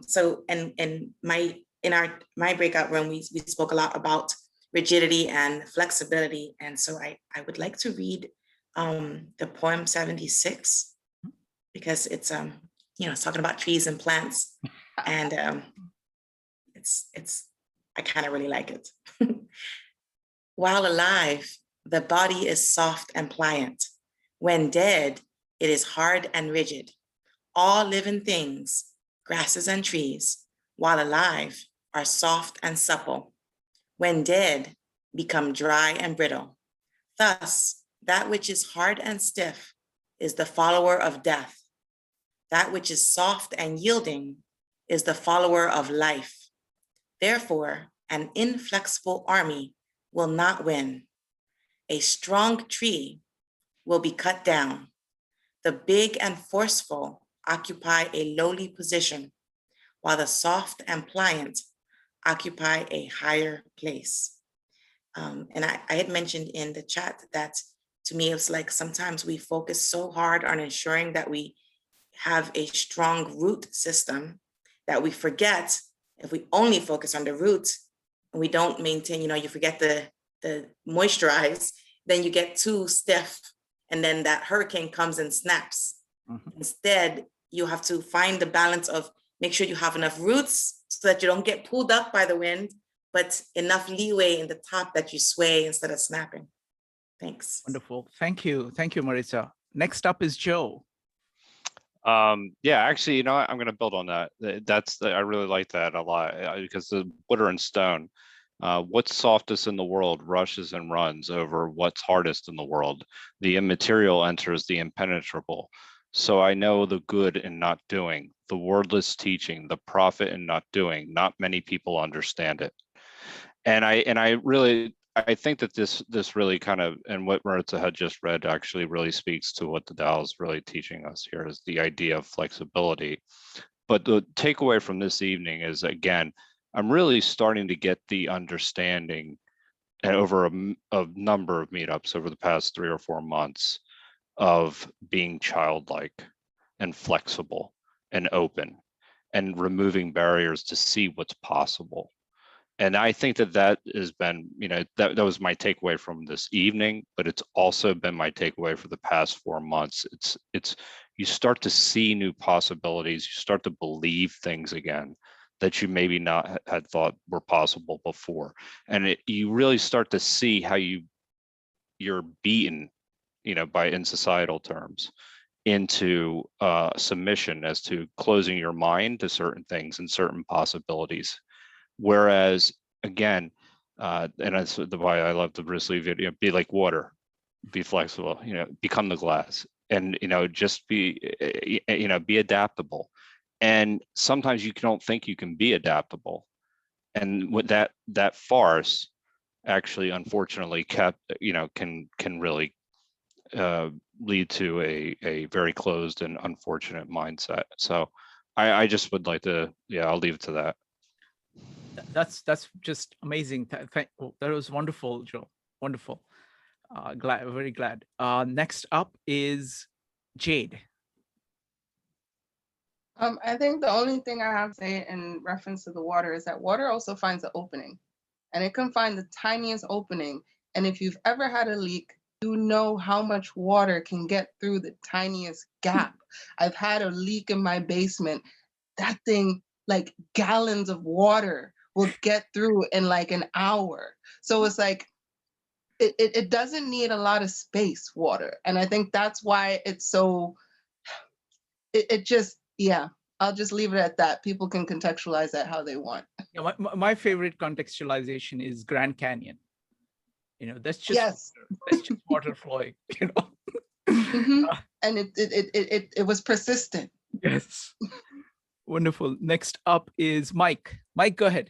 So, in my breakout room, we spoke a lot about rigidity and flexibility, and so I would like to read the poem 76 because it's it's talking about trees and plants, and it's I kind of really like it. While alive, the body is soft and pliant. When dead, it is hard and rigid. All living things, grasses and trees, while alive, are soft and supple. When dead, become dry and brittle. Thus, that which is hard and stiff is the follower of death. That which is soft and yielding is the follower of life. Therefore, an inflexible army will not win. A strong tree will be cut down. The big and forceful occupy a lowly position, while the soft and pliant occupy a higher place. And I had mentioned in the chat that to me, it's like sometimes we focus so hard on ensuring that we have a strong root system that we forget if we only focus on the root and we don't maintain, you forget the moisturize, then you get too stiff and then that hurricane comes and snaps. Mm-hmm. Instead, you have to find the balance of make sure you have enough roots so that you don't get pulled up by the wind, but enough leeway in the top that you sway instead of snapping. Thanks. Wonderful. Thank you. Thank you, Maritza. Next up is Joe. Yeah, actually, I'm going to build on that. I really like that a lot because the wood and stone, what's softest in the world rushes and runs over what's hardest in the world. The immaterial enters the impenetrable. So I know the good in not doing, the wordless teaching, the profit in not doing. Not many people understand it. And I think that this really kind of, and what Maritza had just read actually really speaks to what the Tao is really teaching us here, is the idea of flexibility. But the takeaway from this evening is, again, I'm really starting to get the understanding, and over a number of meetups over the past 3 or 4 months, of being childlike and flexible and open and removing barriers to see what's possible. And I think that has been, that was my takeaway from this evening, but it's also been my takeaway for the past 4 months. It's you start to see new possibilities, you start to believe things again that you maybe not had thought were possible before. And you really start to see how you're beaten by in societal terms, into submission as to closing your mind to certain things and certain possibilities. Whereas, again, and that's why I love the Bruce Lee video, be like water, be flexible, become the glass, and, just be, be adaptable. And sometimes you don't think you can be adaptable. And with that farce actually, unfortunately, can really lead to a very closed and unfortunate mindset. So I just would like to, I'll leave it to that. That's just amazing. That was wonderful, Joe. Wonderful. Very glad. Next up is Jade. I think the only thing I have to say in reference to the water is that water also finds an opening, and it can find the tiniest opening. And if you've ever had a leak, you know how much water can get through the tiniest gap. I've had a leak in my basement. That thing, like gallons of water will get through in like an hour. So it's like, it doesn't need a lot of space, water. And I think that's why it's so, it just, yeah, I'll just leave it at that. People can contextualize that how they want. Yeah, my favorite contextualization is Grand Canyon. That's just, yes, that's just water flowing. And it was persistent. Yes. Wonderful. Next up is Mike. Mike, go ahead.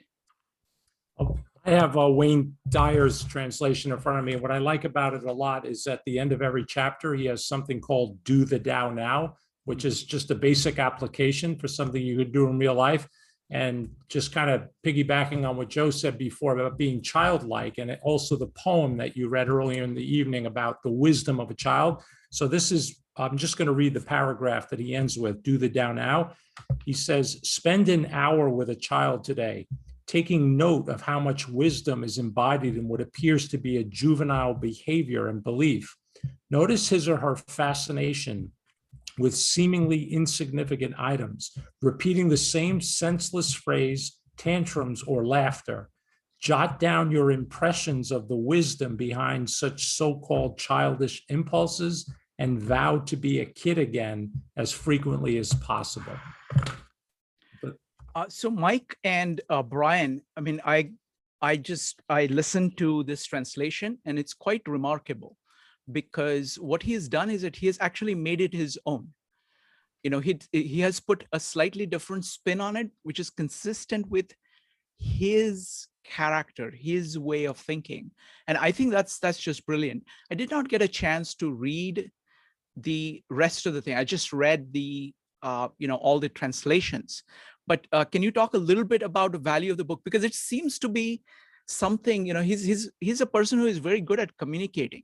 I have Wayne Dyer's translation in front of me. What I like about it a lot is at the end of every chapter, he has something called Do the Tao Now, which is just a basic application for something you could do in real life. And just kind of piggybacking on what Joe said before about being childlike, and also the poem that you read earlier in the evening about the wisdom of a child. So this is, I'm just going to read the paragraph that he ends with, Do the Tao Now. He says, spend an hour with a child today, taking note of how much wisdom is embodied in what appears to be a juvenile behavior and belief. Notice his or her fascination with seemingly insignificant items, repeating the same senseless phrase, tantrums, or laughter. Jot down your impressions of the wisdom behind such so-called childish impulses and vow to be a kid again as frequently as possible. So Mike and Brian, I mean, I listened to this translation, and it's quite remarkable, because what he has done is that he has actually made it his own. He has put a slightly different spin on it, which is consistent with his character, his way of thinking. And I think that's just brilliant. I did not get a chance to read the rest of the thing. I just read the all the translations. But can you talk a little bit about the value of the book? Because it seems to be something, he's a person who is very good at communicating.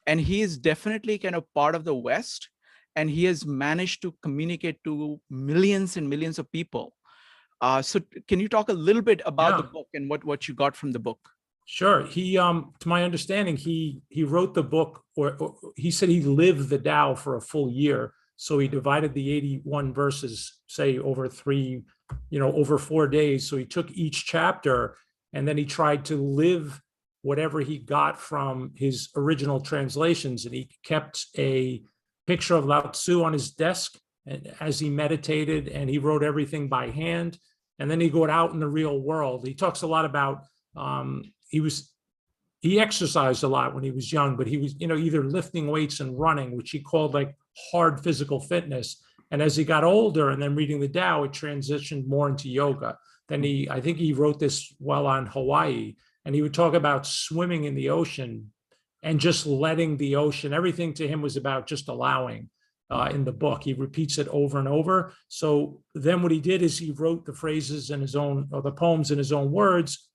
And he is definitely kind of part of the West. And he has managed to communicate to millions and millions of people. So can you talk a little bit about the book and what you got from the book? Sure. He, to my understanding, he wrote the book, or he said he lived the Tao for a full year. So he divided the 81 verses, say, over 4 days. So he took each chapter and then he tried to live whatever he got from his original translations. And he kept a picture of Lao Tzu on his desk as he meditated, and he wrote everything by hand. And then he got out in the real world. He talks a lot about, he exercised a lot when he was young, but he was, either lifting weights and running, which he called like hard physical fitness. And as he got older and then reading the Tao, it transitioned more into yoga. Then I think he wrote this while on Hawaii, and he would talk about swimming in the ocean and just letting the ocean. Everything to him was about just allowing. In the book, he repeats it over and over. So then what he did is he wrote the phrases in his own, or the poems in his own words.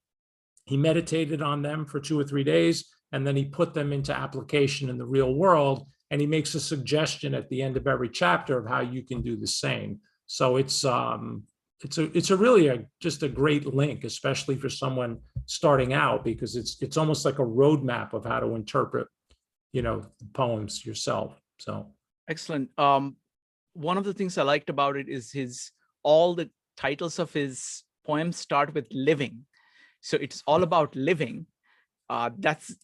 He meditated on them for 2 or 3 days, and then he put them into application in the real world. And he makes a suggestion at the end of every chapter of how you can do the same. So it's just a great link, especially for someone starting out, because it's almost like a roadmap of how to interpret, the poems yourself. So excellent. One of the things I liked about it is all the titles of his poems start with living. So it's all about living. That's,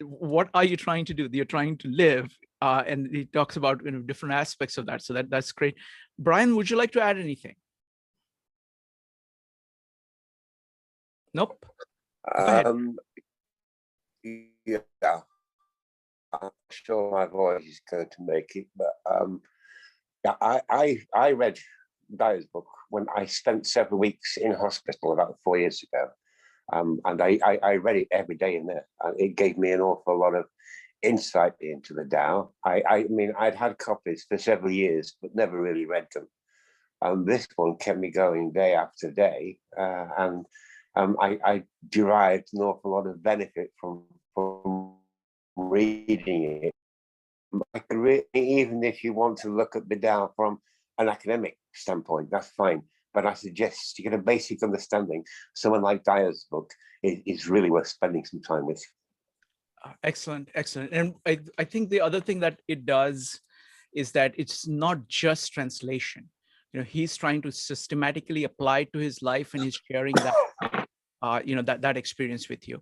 what are you trying to do? You're trying to live. And he talks about different aspects of that. So that's great. Brian, would you like to add anything? Nope. Go ahead. Yeah, I'm sure my voice is going to make it, but yeah, I read Dyer's book when I spent several weeks in hospital about 4 years ago, and I read it every day in there, and it gave me an awful lot of insight into the Tao. I mean, I'd had copies for several years, but never really read them. This one kept me going day after day, and I derived an awful lot of benefit from reading it. Even if you want to look at the Tao from an academic standpoint, that's fine. But I suggest to get a basic understanding, someone like Dyer's book is really worth spending some time with. Excellent, excellent. And I think the other thing that it does is that it's not just translation. He's trying to systematically apply it to his life, and he's sharing that, that experience with you.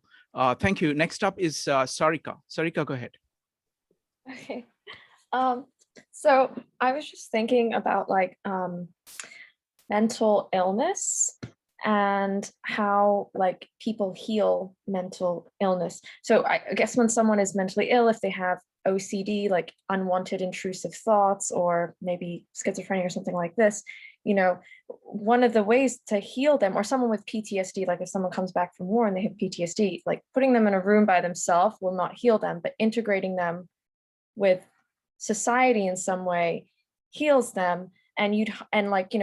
Thank you. Next up is Sarika. Sarika, go ahead. Okay. So I was just thinking about like mental illness and how like people heal mental illness. So I guess when someone is mentally ill, if they have OCD, like unwanted intrusive thoughts, or maybe schizophrenia or something like this, one of the ways to heal them, or someone with PTSD, like if someone comes back from war and they have PTSD, like putting them in a room by themselves will not heal them, but integrating them with society in some way heals them. And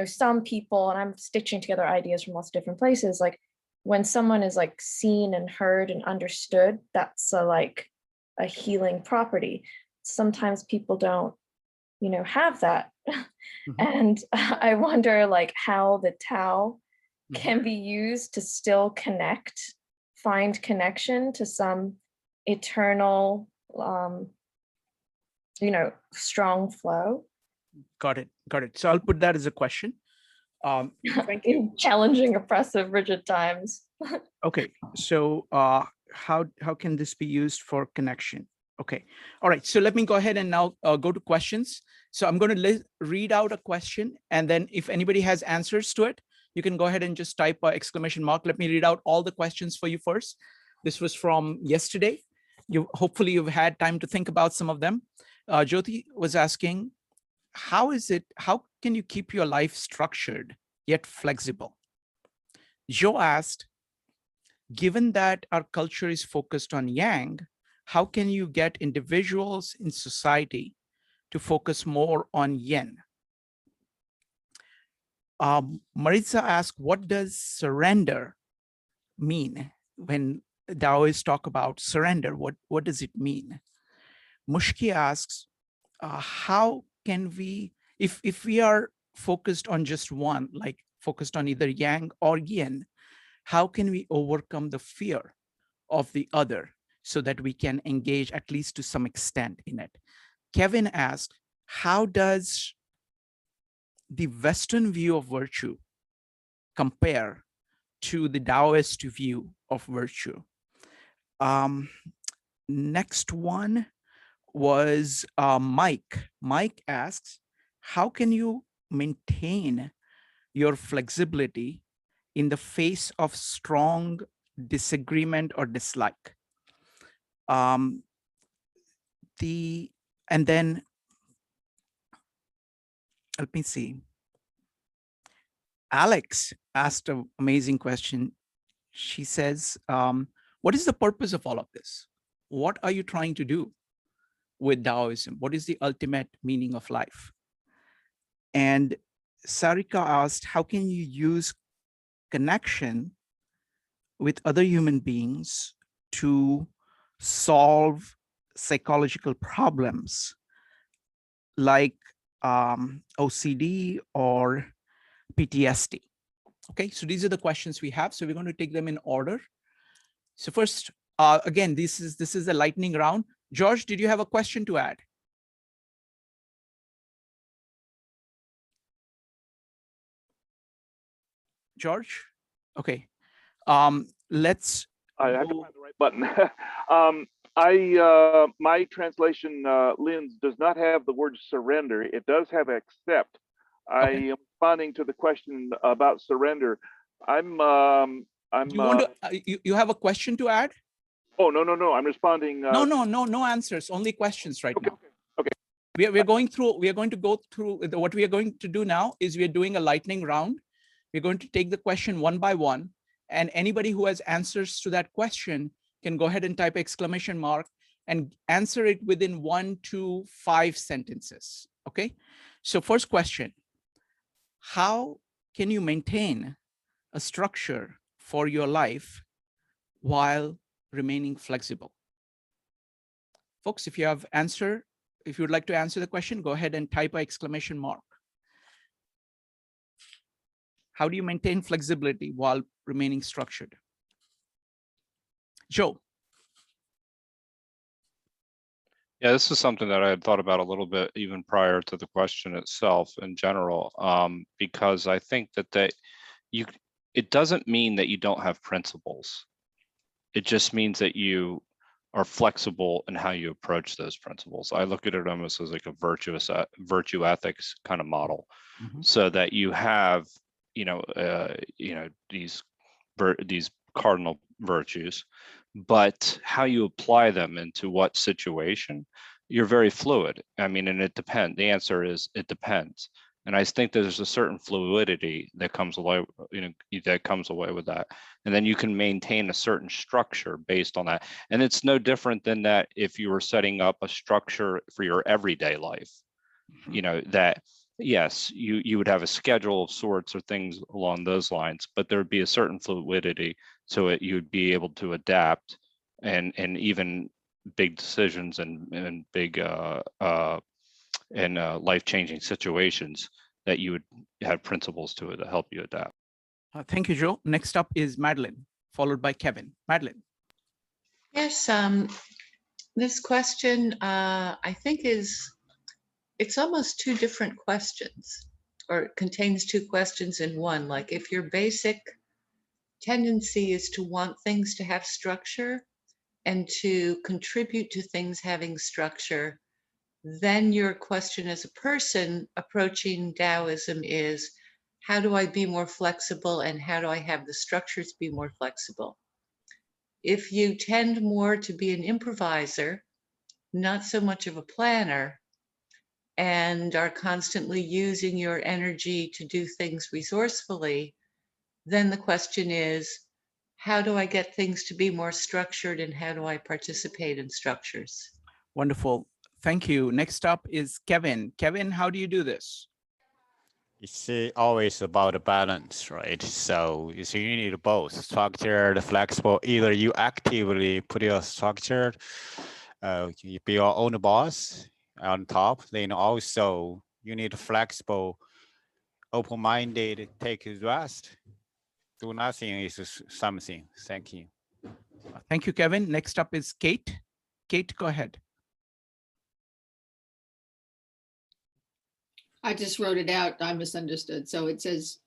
some people, and I'm stitching together ideas from lots of different places, like when someone is like seen and heard and understood, that's a healing property. Sometimes people don't, have that. Mm-hmm. And I wonder like how the Tao can be used to still find connection to some eternal, strong flow. Got it. So I'll put that as a question. Thank you. Challenging, oppressive, rigid times. Okay, so how can this be used for connection? Okay, all right. So let me go ahead and now go to questions. So I'm going to read out a question, and then if anybody has answers to it, you can go ahead and just type exclamation mark. Let me read out all the questions for you first. This was from yesterday. Hopefully you've had time to think about some of them. Jyoti was asking, how can you keep your life structured yet flexible? Joe asked, given that our culture is focused on yang, how can you get individuals in society to focus more on yin? Maritza asked, what does surrender mean? When Taoists talk about surrender, what does it mean? Mushki asks, how can we, if we are focused on just one, like focused on either yang or yin, how can we overcome the fear of the other so that we can engage at least to some extent in it? Kevin asked, how does the Western view of virtue compare to the Taoist view of virtue? Next one was Mike. Mike asks, how can you maintain your flexibility in the face of strong disagreement or dislike? And then let me see. Alex asked an amazing question. She says, what is the purpose of all of this? What are you trying to do with Taoism? What is the ultimate meaning of life? And Sarika asked, how can you use connection with other human beings to solve psychological problems like OCD or PTSD? Okay, so these are the questions we have. So we're going to take them in order. So first, again, this is a lightning round. George, did you have a question to add? George? Okay. Let's I have to go- find the right button. My translation lens does not have the word surrender. It does have accept. I Okay. am responding to the question about surrender. I'm Do you want to, you have a question to add? oh no, I'm responding. No answers, only questions right Okay, now. okay. We are going to go through, what we are going to do now is we are doing a lightning round. We're going to take the question one by one, and anybody who has answers to that question can go ahead and type exclamation mark and answer it within 1 to 5 sentences, okay? So first question, how can you maintain a structure for your life while remaining flexible? Folks, if you have answer, if you would like to answer the question, go ahead and type an exclamation mark. How do you maintain flexibility while remaining structured? Joe. Yeah, this is something that I had thought about a little bit even prior to the question itself in general, because I think that it doesn't mean that you don't have principles. It just means that you are flexible in how you approach those principles. I look at it almost as like a virtue ethics kind of model, so that you have, these cardinal virtues, but how you apply them into what situation, you're very fluid. I mean, and it depends. The answer is it depends. And I think there's a certain fluidity that comes away, with that. And then you can maintain a certain structure based on that. And it's no different than that if you were setting up a structure for your everyday life, that yes, you would have a schedule of sorts or things along those lines, but there would be a certain fluidity so you'd be able to adapt and even big decisions and big life-changing situations that you would have principles to help you adapt. Thank you, Joe. Next up is Madeline, followed by Kevin. Madeline. Yes, this question, I think it's almost two different questions, or it contains two questions in one. Like if your basic tendency is to want things to have structure and to contribute to things having structure, then your question as a person approaching Taoism is, how do I be more flexible and how do I have the structures be more flexible? If you tend more to be an improviser, not so much of a planner, and are constantly using your energy to do things resourcefully, then the question is, how do I get things to be more structured and how do I participate in structures? Wonderful. Thank you. Next up is Kevin. Kevin, how do you do this? It's always about a balance, right? So you need both structured, flexible. Either you actively put your structure, you be your own boss on top. Then also you need flexible, open-minded, take a rest. Do nothing is something. Thank you. Thank you, Kevin. Next up is Kate. Kate, go ahead. I just wrote it out. I misunderstood. So it says,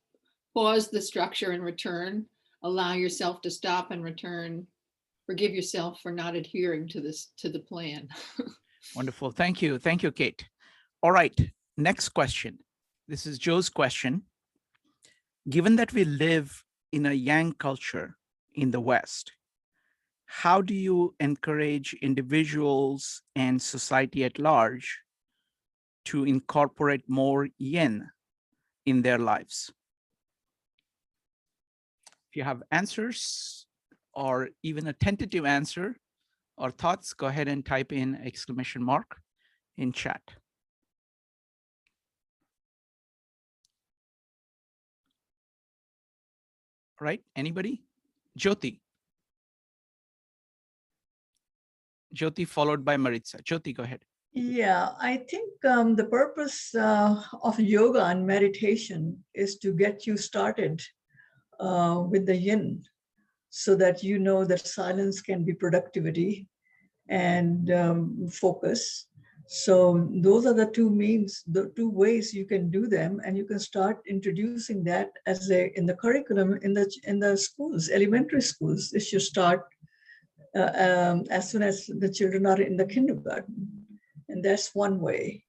pause the structure and return. Allow yourself to stop and return. Forgive yourself for not adhering to the plan. Wonderful. Thank you. Thank you, Kate. All right. Next question. This is Joe's question. Given that we live in a Yang culture in the West, how do you encourage individuals and society at large to incorporate more Yin in their lives? If you have answers or even a tentative answer or thoughts, go ahead and type in exclamation mark in chat. All right, anybody? Jyoti. Jyoti followed by Maritza. Jyoti, go ahead. Yeah, I think the purpose of yoga and meditation is to get you started with the yin, so that you know that silence can be productivity and focus. So those are the two means, the two ways you can do them, and you can start introducing that as in the curriculum in the schools, elementary schools. They should start as soon as the children are in the kindergarten. And that's one way.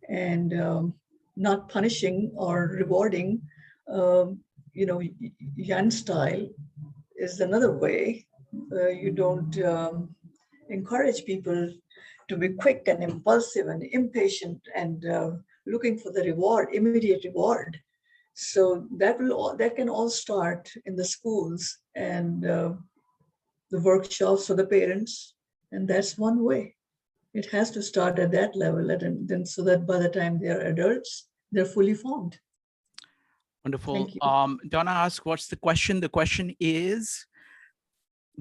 And not punishing or rewarding, Yan style is another way. You don't encourage people to be quick and impulsive and impatient and looking for the reward, immediate reward. So that can all start in the schools and the workshops for the parents, and that's one way. It has to start at that level, and then so that by the time they are adults, they're fully formed. Wonderful. Thank you. Donna asked, what's the question? The question is,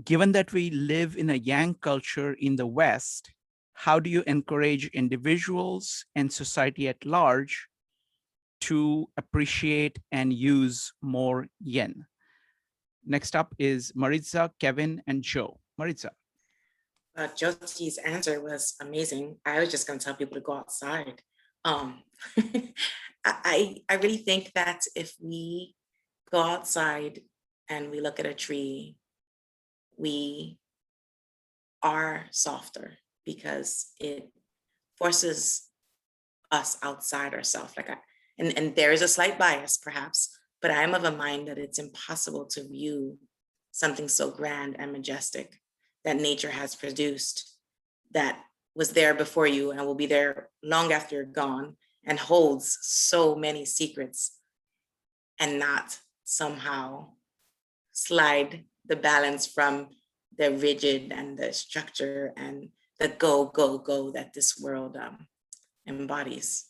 given that we live in a Yang culture in the West, how do you encourage individuals and society at large to appreciate and use more Yin? Next up is Maritza, Kevin, and Joe. Maritza. Jyoti's answer was amazing. I was just going to tell people to go outside. I really think that if we go outside and we look at a tree, we are softer because it forces us outside ourselves. And there is a slight bias, perhaps, but I am of a mind that it's impossible to view something so grand and majestic that nature has produced, that was there before you and will be there long after you're gone, and holds so many secrets, and not somehow slide the balance from the rigid and the structure and the go, go, go that this world embodies.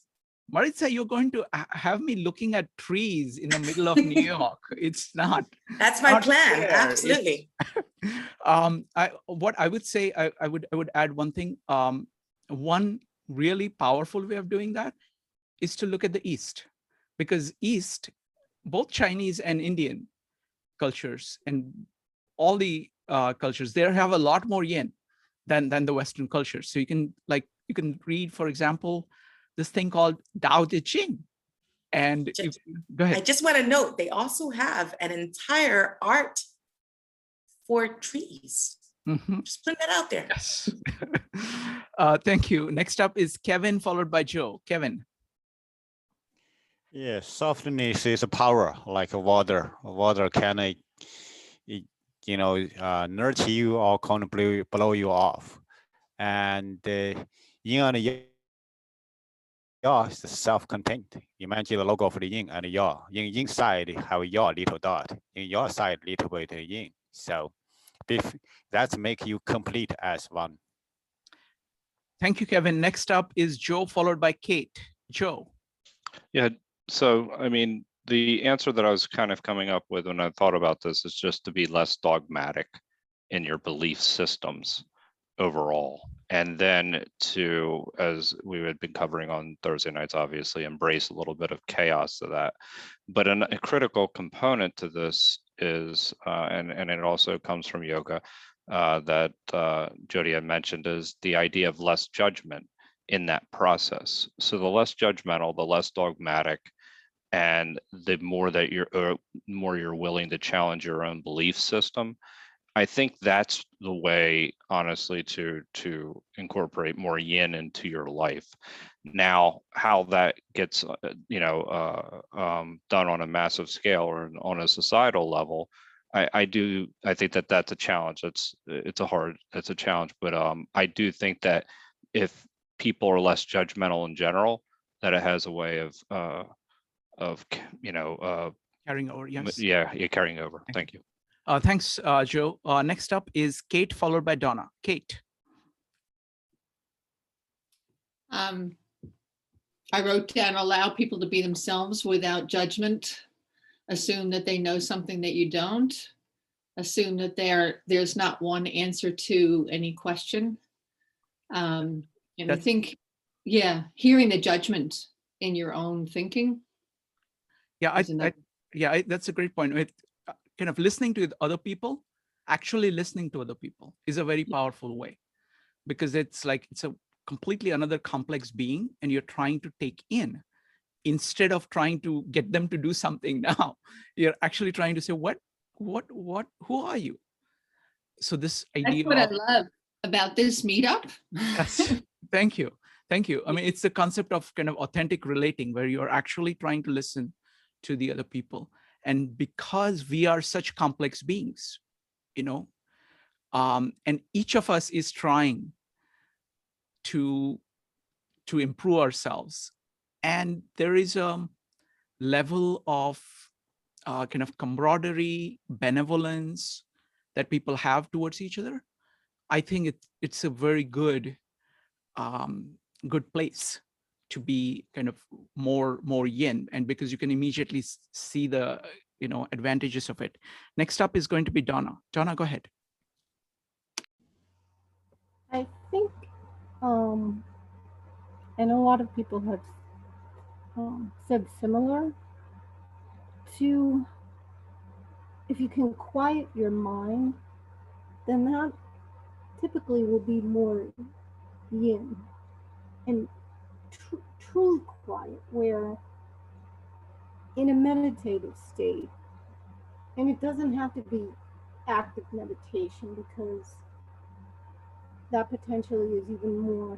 Maritza, you're going to have me looking at trees in the middle of New York. It's not. That's my plan. Fair. Absolutely. What I would say, I would add one thing. One really powerful way of doing that is to look at the East, because East, both Chinese and Indian cultures and all the cultures, they have a lot more Yin than the Western cultures. So you can read, for example, this thing called Dao De Jing. And go ahead. I just want to note, they also have an entire art for trees. Mm-hmm. Just put that out there. Yes. Thank you. Next up is Kevin, followed by Joe. Kevin. Yeah, softness is a power, like a water. Water can, nurture you or can blow you off. And yin and yang is self-contained. Imagine the logo of the yin and yang. Yin side have yang little dot. In your side, little bit yin. So that make you complete as one. Thank you, Kevin. Next up is Joe, followed by Kate. Joe. Yeah. So, I mean, the answer that I was kind of coming up with when I thought about this is just to be less dogmatic in your belief systems overall. And then to, as we had been covering on Thursday nights, obviously embrace a little bit of chaos to that. But a critical component to this is, and it also comes from yoga, that Jyoti had mentioned, is the idea of less judgment in that process. So the less judgmental, the less dogmatic, and the more that you're willing to challenge your own belief system. I think that's the way, honestly, to incorporate more yin into your life. Now, how that gets done on a massive scale or on a societal level, I think that that's a challenge. It's a challenge, but I do think that if people are less judgmental in general, that it has a way of carrying over. Yes. Yeah, carrying over. Thank you. Thanks, Joe. Next up is Kate, followed by Donna. Kate. I wrote down, allow people to be themselves without judgment. Assume that they know something that you don't. Assume that there's not one answer to any question. And I think, hearing the judgment in your own thinking. Yeah, that's a great point. Kind of listening to other people, actually listening to other people is a very powerful way, because it's a completely another complex being, and you're trying to take in, instead of trying to get them to do something now, you're actually trying to say, who are you? So this That's idea what I of, love about this meetup. yes, thank you. Thank you. I mean, it's the concept of kind of authentic relating where you're actually trying to listen to the other people. And because we are such complex beings, you know, and each of us is trying to improve ourselves. And there is a level of kind of camaraderie, benevolence that people have towards each other. I think it's a very good good place to be kind of more yin, and because you can immediately see the advantages of it. Next up is going to be Donna. Donna, go ahead. I think, and a lot of people have said similar to, if you can quiet your mind, then that typically will be more yin and truly quiet, where in a meditative state, and it doesn't have to be active meditation, because that potentially is even more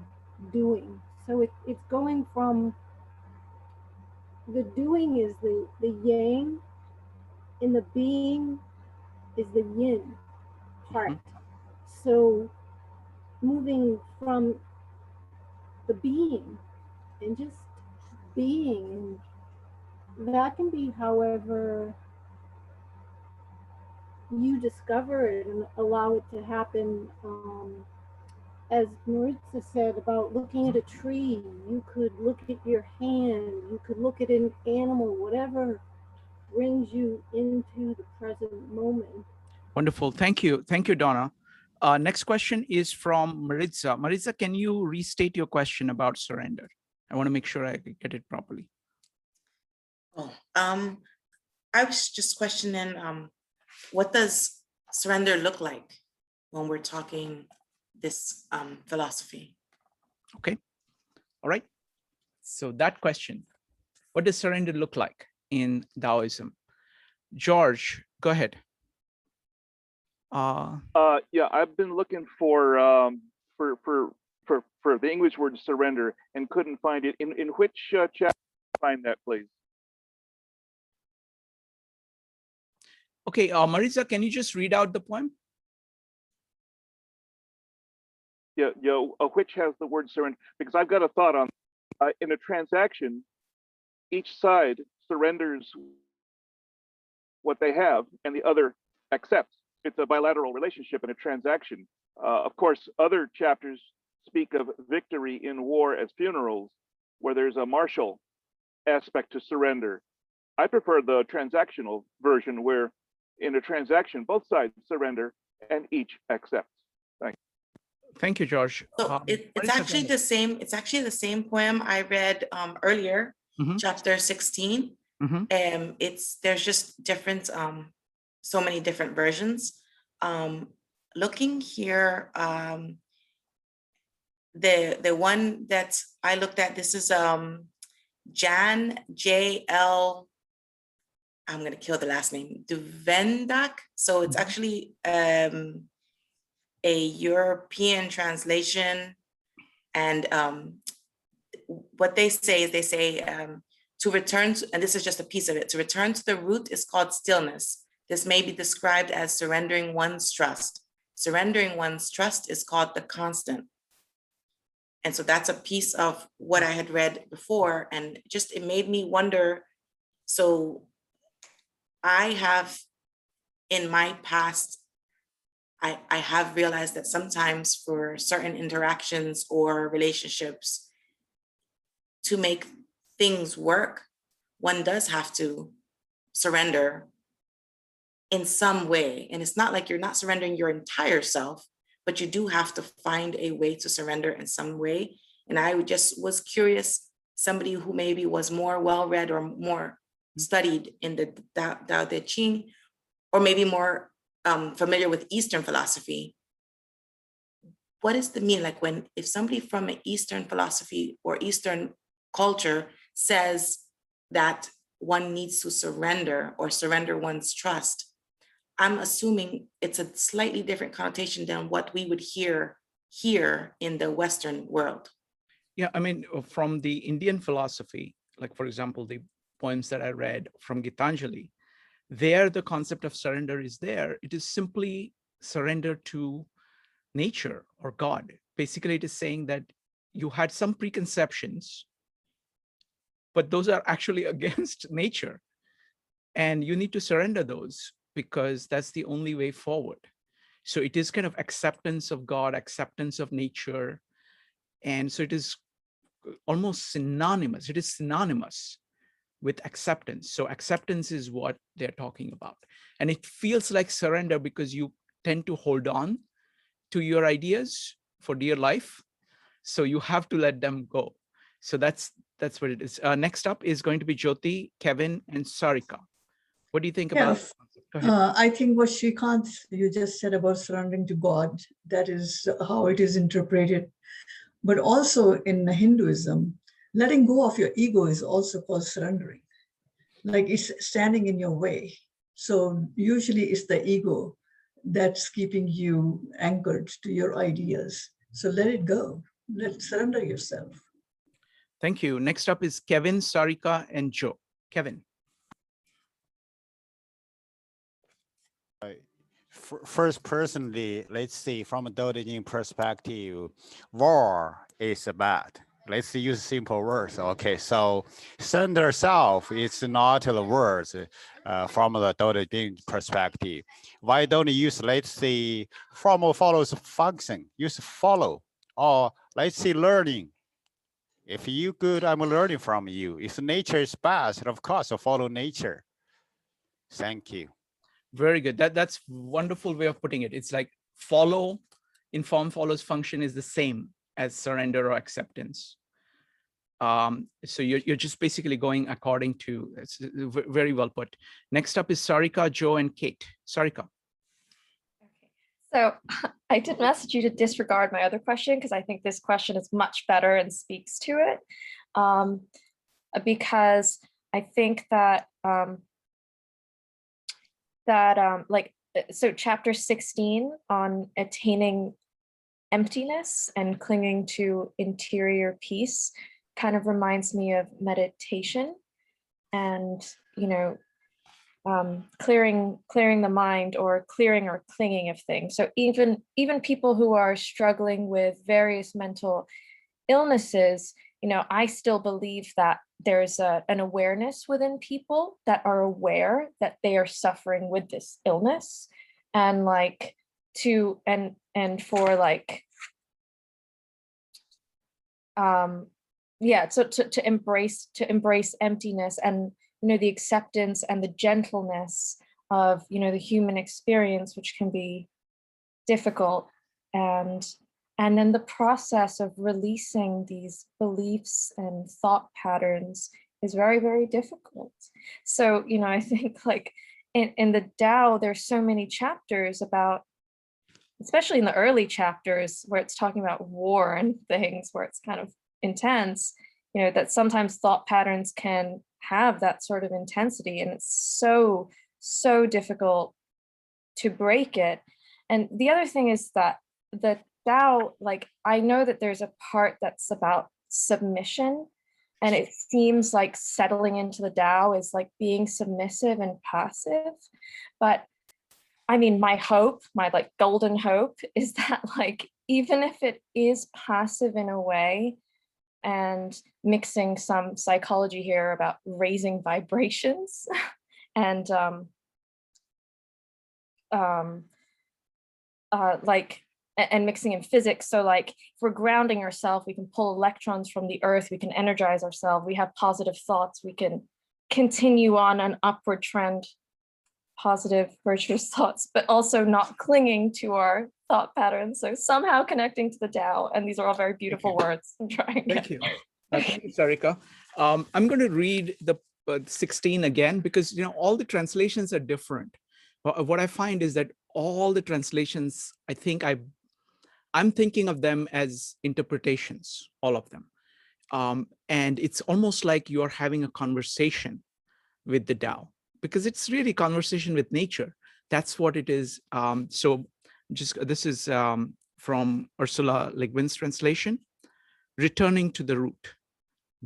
doing. So it's going from the doing is the yang, and the being is the yin part. So moving from the being and just being, and that can be however you discover it and allow it to happen. As Maritza said about looking at a tree, you could look at your hand, you could look at an animal, whatever brings you into the present moment. Wonderful. Thank you. Thank you, Donna. Next question is from Maritza. Maritza, can you restate your question about surrender? I want to make sure I get it properly. Oh, I was just questioning, what does surrender look like when we're talking this philosophy? Okay. All right. So that question, what does surrender look like in Taoism? George, go ahead. Yeah, I've been looking for the English word surrender and couldn't find it. In which chapter find that, please? Okay, Marisa, can you just read out the poem? Yeah, which has the word surrender? Because I've got a thought on in a transaction, each side surrenders what they have and the other accepts. It's a bilateral relationship in a transaction. Of course, other chapters speak of victory in war as funerals, where there's a martial aspect to surrender. I prefer the transactional version, where in a transaction, both sides surrender and each accepts. Thanks. Thank you, George. So it's actually the same. It's actually the same poem I read earlier, chapter 16. There's just different, so many different versions. Looking here, the one that I looked at, this is Jan J.L. I'm gonna kill the last name, Duvendak. So it's actually a European translation, and what they say is to return to, and this is just a piece of it, to return to the root is called stillness. This may be described as surrendering one's trust. Surrendering one's trust is called the constant. And so that's a piece of what I had read before, and just it made me wonder. So I have in my past, I have realized that sometimes for certain interactions or relationships, to make things work, one does have to surrender in some way. And it's not like you're not surrendering your entire self, but you do have to find a way to surrender in some way. And I just was curious, somebody who maybe was more well-read or more studied in the Dao De Jing, or maybe more familiar with Eastern philosophy, what does the mean? Like if somebody from an Eastern philosophy or Eastern culture says that one needs to surrender or surrender one's trust, I'm assuming it's a slightly different connotation than what we would hear here in the Western world. Yeah, I mean, from the Indian philosophy, like for example, the poems that I read from Gitanjali, there the concept of surrender is there. It is simply surrender to nature or God. Basically, it is saying that you had some preconceptions, but those are actually against nature. And you need to surrender those because that's the only way forward. So it is kind of acceptance of God, acceptance of nature. And so it is almost synonymous. It is synonymous with acceptance. So acceptance is what they're talking about. And it feels like surrender because you tend to hold on to your ideas for dear life. So you have to let them go. So that's what it is. Next up is going to be Jyoti, Kevin, and Sarika. What do you think about Yes. Go ahead. I think what Shrikant, you just said about surrendering to God, that is how it is interpreted. But also in Hinduism, letting go of your ego is also called surrendering. Like it's standing in your way. So usually it's the ego that's keeping you anchored to your ideas. So let it go. Surrender yourself. Thank you. Next up is Kevin, Sarika, and Joe. Kevin. First, personally, let's see, from a Dao De Jing perspective, war is bad. Let's use simple words. Okay, so surrender self is not the words from the Dao De Jing perspective. Why don't you use, let's say, formal follows function, use follow, or let's say learning. If you good, I'm learning from you. If nature is bad, of course, I follow nature. Thank you. Very good. That's wonderful way of putting it. It's like follow, inform follows function is the same as surrender or acceptance. So you're just basically going according to, it's very well put. Next up is Sarika, Joe, and Kate. Sarika. So I did message you to disregard my other question because I think this question is much better and speaks to it. Because I think that so chapter 16 on attaining emptiness and clinging to interior peace kind of reminds me of meditation and, clearing the mind or clearing or clinging of things. So even people who are struggling with various mental illnesses, I still believe that there's an awareness within people that are aware that they are suffering with this illness, and to embrace emptiness and the acceptance and the gentleness of the human experience, which can be difficult, and then the process of releasing these beliefs and thought patterns is very, very difficult. So, I think in the Tao, there's so many chapters about, especially in the early chapters where it's talking about war and things where it's kind of intense, that sometimes thought patterns can have that sort of intensity, and it's so, so difficult to break it. And the other thing is that the Tao, I know that there's a part that's about submission, and it seems like settling into the Tao is like being submissive and passive. But I mean, my hope, my golden hope is that even if it is passive in a way, and mixing some psychology here about raising vibrations and and mixing in physics. So if we're grounding ourselves, we can pull electrons from the earth, we can energize ourselves, we have positive thoughts, we can continue on an upward trend, positive, virtuous thoughts, but also not clinging to our thought patterns. So somehow connecting to the Tao, and these are all very beautiful words. I'm trying. Thank you. Thank you, Sarika. I'm going to read the 16 again because all the translations are different. What I find is that all the translations, I think I'm thinking of them as interpretations, all of them. And it's almost like you're having a conversation with the Tao, because it's really conversation with nature. That's what it is. So this is from Ursula Le Guin's translation. Returning to the root.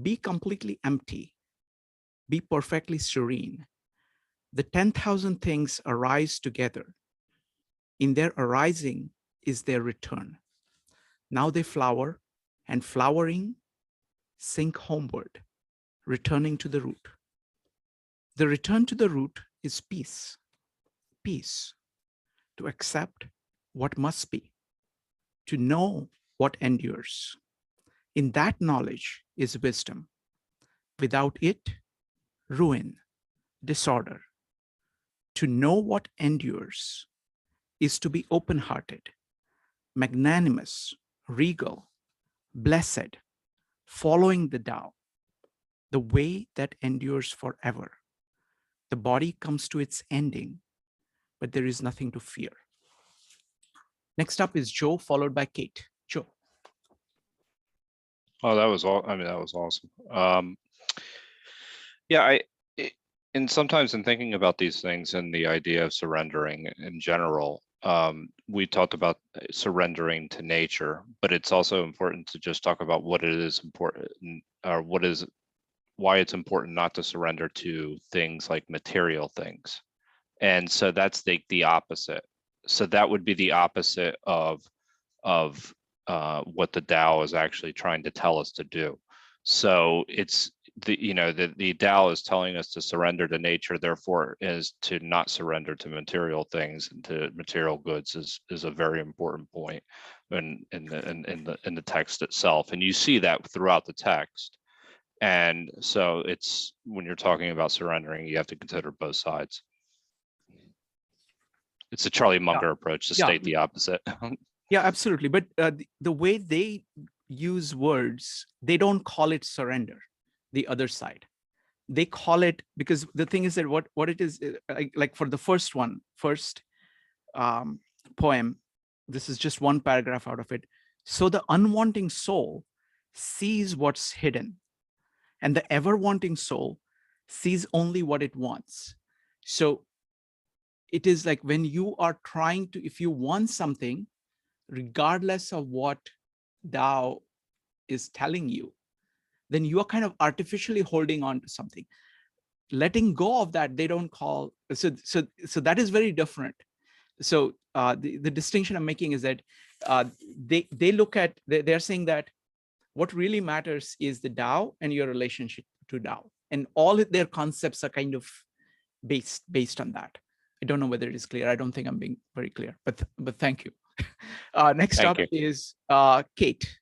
Be completely empty. Be perfectly serene. The 10,000 things arise together. In their arising is their return. Now they flower, and flowering, sink homeward, returning to the root. The return to the root is peace. Peace. To accept what must be. To know what endures. In that knowledge is wisdom. Without it, ruin, disorder. To know what endures is to be open-hearted, magnanimous, regal, blessed, following the Tao, the way that endures forever. The body comes to its ending, but there is nothing to fear. Next up is Joe, followed by Kate. Joe. Oh, that was all. I mean, that was awesome. Yeah, and sometimes in thinking about these things and the idea of surrendering in general, we talked about surrendering to nature, but it's also important to just talk about what it is important, or why it's important not to surrender to things like material things. And so that's the opposite. So that would be the opposite of what the Tao is actually trying to tell us to do. So it's the Tao is telling us to surrender to nature, therefore is to not surrender to material things and to material goods is a very important point in the text itself. And you see that throughout the text. And so it's, when you're talking about surrendering, you have to consider both sides. It's a Charlie Munger approach to state the opposite. Yeah, absolutely. But the way they use words, they don't call it surrender, the other side. They call it, because the thing is that what it is, like for the first poem, this is just one paragraph out of it. So the unwanting soul sees what's hidden, and the ever-wanting soul sees only what it wants. So it is like when you are trying to, if you want something, regardless of what Tao is telling you, then you are kind of artificially holding on to something. Letting go of that, they don't call, so that is very different. So the distinction I'm making is that they look at, they're saying that what really matters is the Tao and your relationship to Tao, and all their concepts are kind of based on that. I don't know whether it is clear. I don't think I'm being very clear, but thank you. Next up is Kate.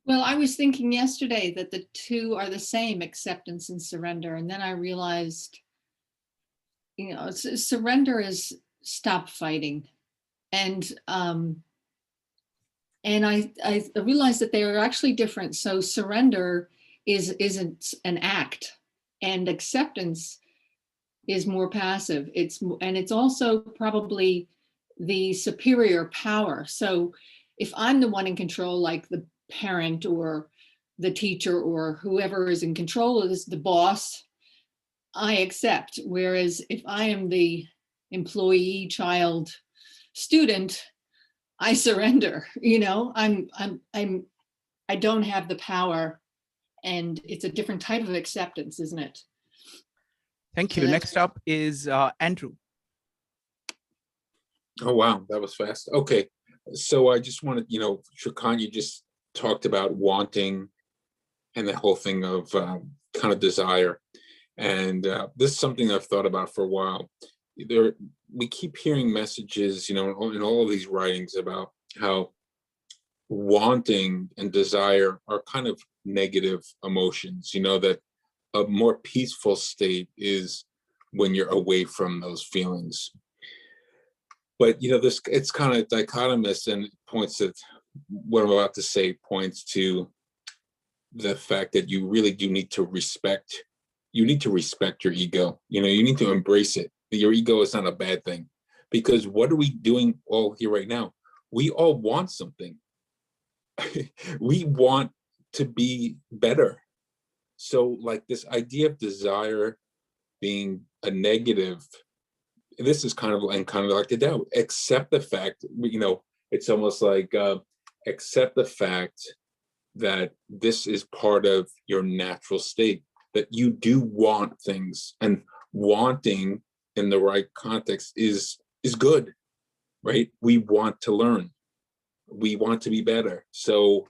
Well, I was thinking yesterday that the two are the same, acceptance and surrender. And then I realized, surrender is stop fighting. And I realized that they are actually different. So surrender isn't an act, and acceptance is more passive. It's also probably the superior power. So if I'm the one in control, like the parent or the teacher or whoever is in control is the boss, I accept. Whereas if I am the employee, child, student, I surrender. I don't have the power, and it's a different type of acceptance, isn't it? Thank you. Next up is Andrew. Oh, wow, that was fast. Okay, so I just wanted, Shrikant, you just talked about wanting and the whole thing of kind of desire. And this is something I've thought about for a while. We keep hearing messages, in all of these writings about how wanting and desire are kind of negative emotions, that a more peaceful state is when you're away from those feelings. But it's kind of dichotomous, and points that what I'm about to say points to the fact that you really do need to respect. You need to respect your ego. You need to embrace it. Your ego is not a bad thing, because what are we doing all here right now? We all want something. We want to be better. So like this idea of desire being a negative this is kind of like the Tao. Accept the fact, it's almost like accept the fact that this is part of your natural state, that you do want things, and wanting in the right context is good, right? We want to learn, we want to be better. So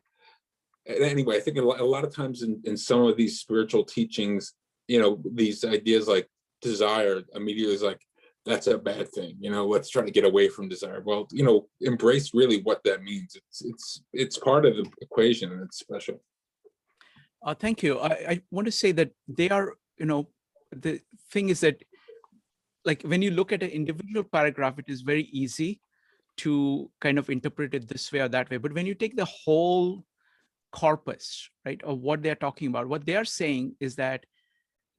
anyway, I think a lot of times in some of these spiritual teachings, these ideas like desire immediately is like, that's a bad thing, let's try to get away from desire. Well, embrace really what that means. It's part of the equation, and it's special. Thank you. I want to say that they are, the thing is that, like, when you look at an individual paragraph, it is very easy to kind of interpret it this way or that way. But when you take the whole corpus, right, of what they're talking about, what they are saying is that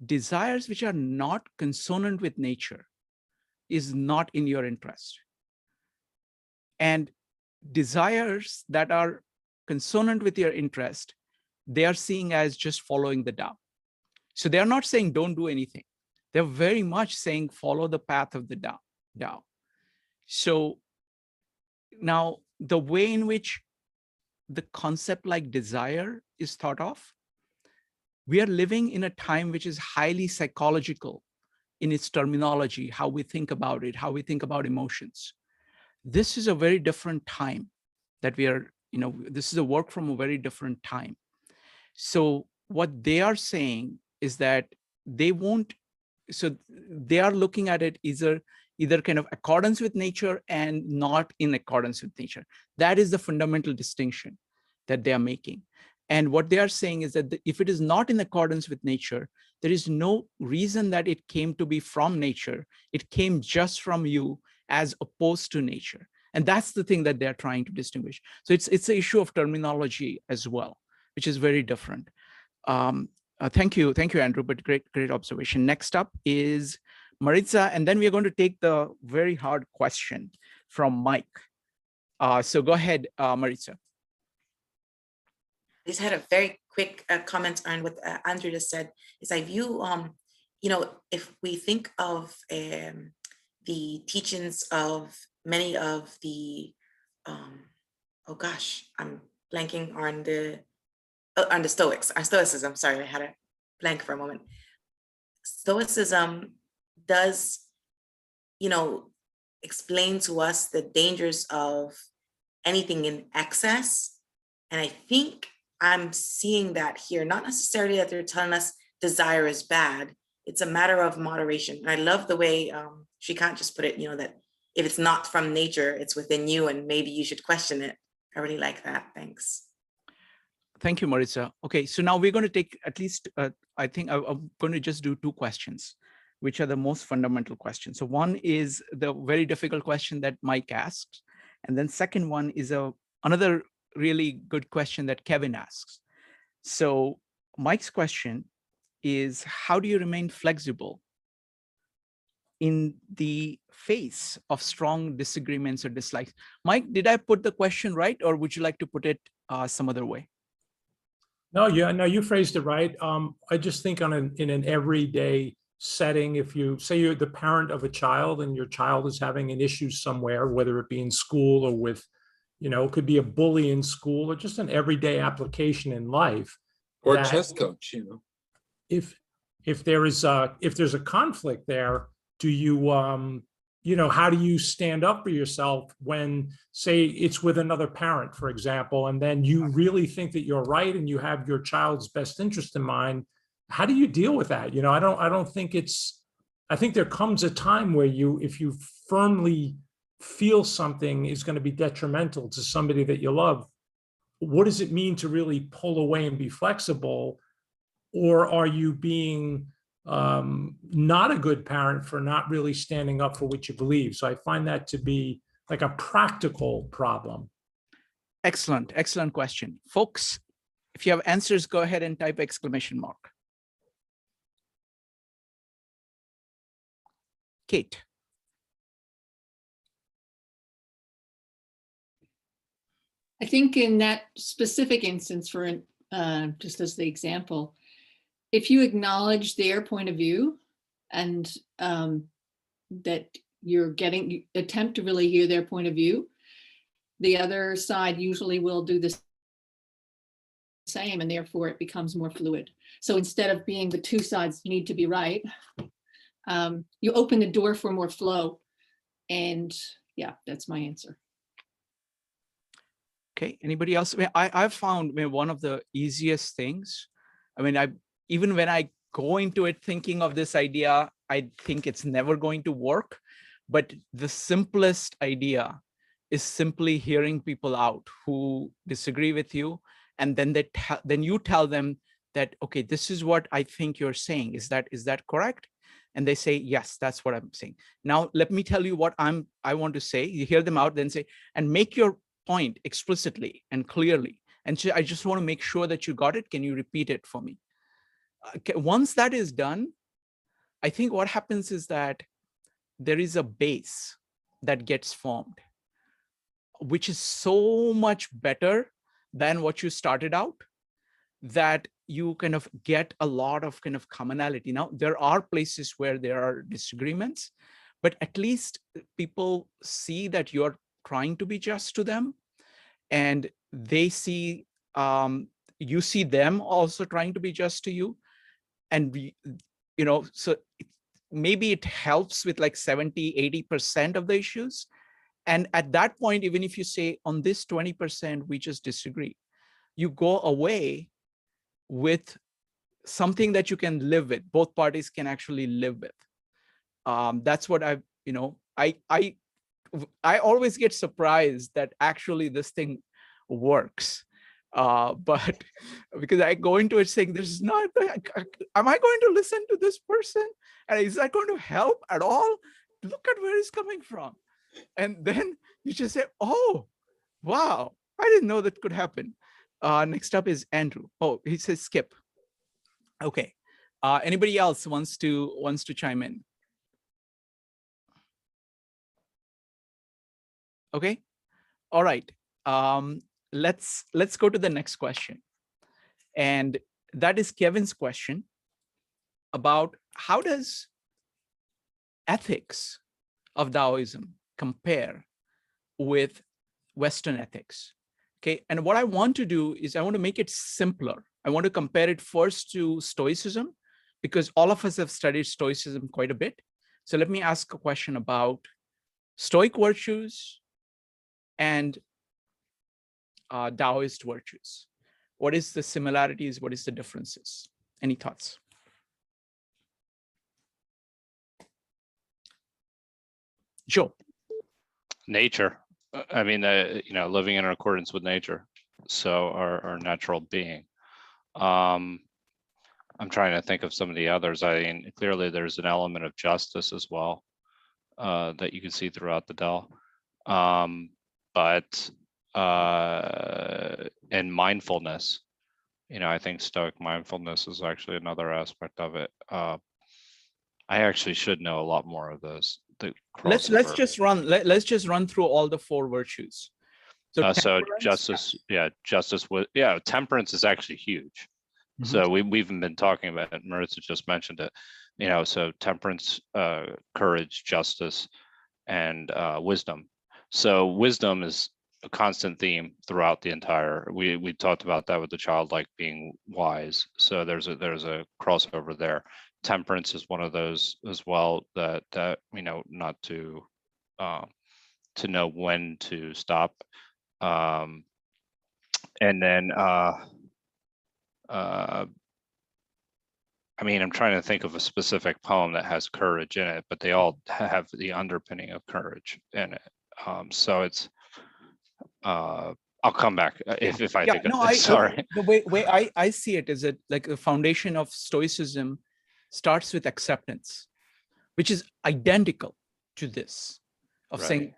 desires which are not consonant with nature is not in your interest. And desires that are consonant with your interest, they are seeing as just following the Tao. So they're not saying don't do anything. They're very much saying follow the path of the Tao. So now the way in which the concept like desire is thought of, we are living in a time which is highly psychological in its terminology, how we think about it, how we think about emotions. This is a very different time that we are, this is a work from a very different time. So what they are saying is that they won't, so they are looking at it either kind of accordance with nature and not in accordance with nature. That is the fundamental distinction that they are making. And what they are saying is that if it is not in accordance with nature, there is no reason that it came to be from nature. It came just from you as opposed to nature. And that's the thing that they're trying to distinguish. So it's an issue of terminology as well, which is very different. Thank you, Andrew, but great observation. Next up is Maritza, and then we are going to take the very hard question from Mike. So go ahead, Maritza. I just had a very quick comment on what Andrew just said. Is I view, if we think of the teachings of many of the, oh gosh, I'm blanking on the Stoics, Stoicism. Sorry, I had a blank for a moment. Stoicism does, explain to us the dangers of anything in excess, and I think I'm seeing that here, not necessarily that they're telling us desire is bad. It's a matter of moderation. And I love the way Shrikant just put it, that if it's not from nature, it's within you, and maybe you should question it. I really like that. Thanks. Thank you, Maritza. Okay, so now we're going to take at least, I think I'm going to just do two questions, which are the most fundamental questions. So one is the very difficult question that Mike asked. And then second one is another really good question that Kevin asks. So Mike's question is, how do you remain flexible in the face of strong disagreements or dislikes? Mike, did I put the question right, or would you like to put it some other way? No, you phrased it right. I just think in an everyday setting, if you say you're the parent of a child and your child is having an issue somewhere, whether it be in school or with, it could be a bully in school or just an everyday application in life. Or a chess coach, If there's a conflict there, do you, how do you stand up for yourself when, say, it's with another parent, for example, and then you really think that you're right and you have your child's best interest in mind? How do you deal with that? I don't think I think there comes a time where if you firmly feel something is going to be detrimental to somebody that you love, what does it mean to really pull away and be flexible? Or are you being not a good parent for not really standing up for what you believe? So I find that to be like a practical problem. Excellent question. Folks, if you have answers, go ahead and type exclamation mark. Kate. I think in that specific instance, for just as the example, if you acknowledge their point of view and that you attempt to really hear their point of view. The other side usually will do the same, and therefore it becomes more fluid. So instead of being the two sides need to be right, you open the door for more flow. And yeah, that's my answer. Okay, anybody else? I've found one of the easiest things. Even when I go into it thinking of this idea, I think it's never going to work. But the simplest idea is simply hearing people out who disagree with you, and then then you tell them that, okay, this is what I think you're saying. Is that correct? And they say, yes, that's what I'm saying. Now let me tell you what I want to say. You hear them out, then say, and make your point explicitly and clearly. And so I just want to make sure that you got it. Can you repeat it for me? Okay, once that is done, I think what happens is that there is a base that gets formed, which is so much better than what you started out, that you kind of get a lot of kind of commonality. Now, there are places where there are disagreements, but at least people see that you're trying to be just to them, and they see, you see them also trying to be just to you. And, so maybe it helps with like 70–80% of the issues. And at that point, even if you say on this 20%, we just disagree, you go away with something that you can live with, both parties can actually live with. That's what I always get surprised that actually this thing works. But because I go into it saying, there's not, am I going to listen to this person? And is that going to help at all? Look at where he's coming from. And then you just say, oh, wow, I didn't know that could happen. Next up is Andrew. Oh, he says skip. Okay. Anybody else wants to chime in? Okay. All right. Let's go to the next question. And that is Kevin's question about how does ethics of Taoism compare with Western ethics? Okay, and what I want to do is I want to make it simpler. I want to compare it first to Stoicism, because all of us have studied Stoicism quite a bit. So let me ask a question about Stoic virtues and Taoist virtues. What is the similarities? What is the differences? Any thoughts? Joe. Nature. I mean, living in accordance with nature. So our natural being. I'm trying to think of some of the others. I mean, clearly there's an element of justice as well that you can see throughout the Tao. And mindfulness. I think Stoic mindfulness is actually another aspect of it. I actually should know a lot more of those. Let's just run through all the four virtues. So justice, temperance is actually huge. Mm-hmm. So we've even been talking about it. Maritza just mentioned it. So temperance, courage, justice, and wisdom. So wisdom is a constant theme throughout the entire. We talked about that with the childlike being wise. So there's a crossover there. Temperance is one of those as well. That not to know when to stop. And then I'm trying to think of a specific poem that has courage in it, but they all have the underpinning of courage in it. So it's I'll come back if I think of it. Sorry. The way I see it is that like the foundation of Stoicism starts with acceptance, which is identical to this of saying,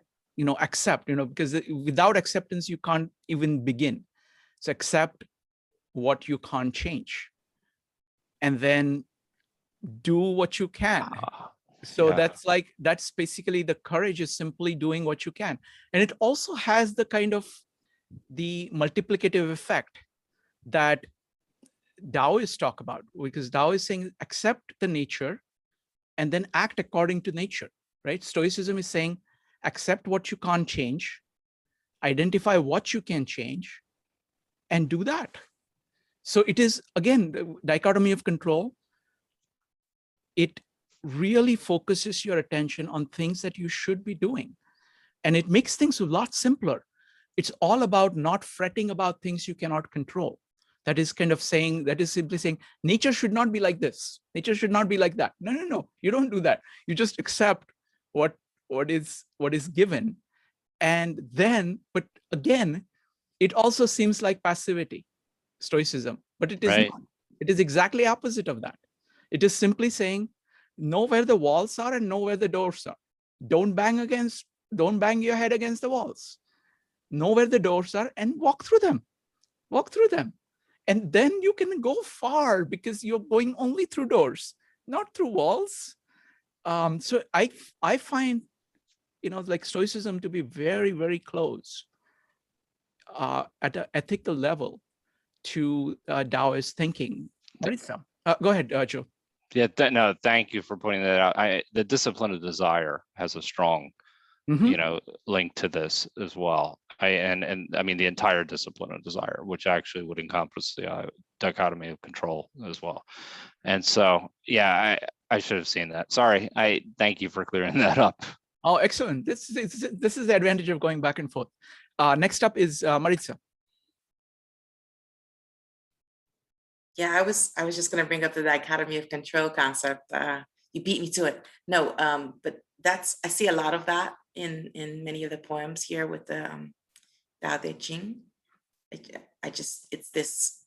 accept, because without acceptance, you can't even begin. So accept what you can't change, and then do what you can. So that's basically the courage is simply doing what you can. And it also has the kind of the multiplicative effect that Taoists talk about, because Tao is saying accept the nature and then act according to nature. right? Stoicism is saying, accept what you can't change, identify what you can change, and do that. So it is, again, the dichotomy of control. It really focuses your attention on things that you should be doing. And it makes things a lot simpler. It's all about not fretting about things you cannot control. That is kind of saying, that is simply saying, nature should not be like this. Nature should not be like that. No, no, no, you don't do that. You just accept what is given. And then, but again, it also seems like passivity, stoicism, but it is Right. not. It is exactly opposite of that. It is simply saying, know where the walls are and know where the doors are. Don't bang your head against the walls. Know where the doors are and walk through them. Walk through them. And then you can go far because you're going only through doors, not through walls. So I find, like stoicism to be very, very close at an ethical level to Taoist thinking. Marissa, go ahead, Joe. Yeah, no, thank you for pointing that out. The discipline of desire has a strong, link to this as well. And I mean the entire discipline of desire, which actually would encompass the dichotomy of control as well. And so, yeah, I should have seen that. Sorry. I thank you for clearing that up. Oh, excellent. This is the advantage of going back and forth. Next up is Maritza. Yeah, I was just going to bring up the dichotomy of control concept. You beat me to it. No, but I see a lot of that in many of the poems here with the Dao De Jing. It's this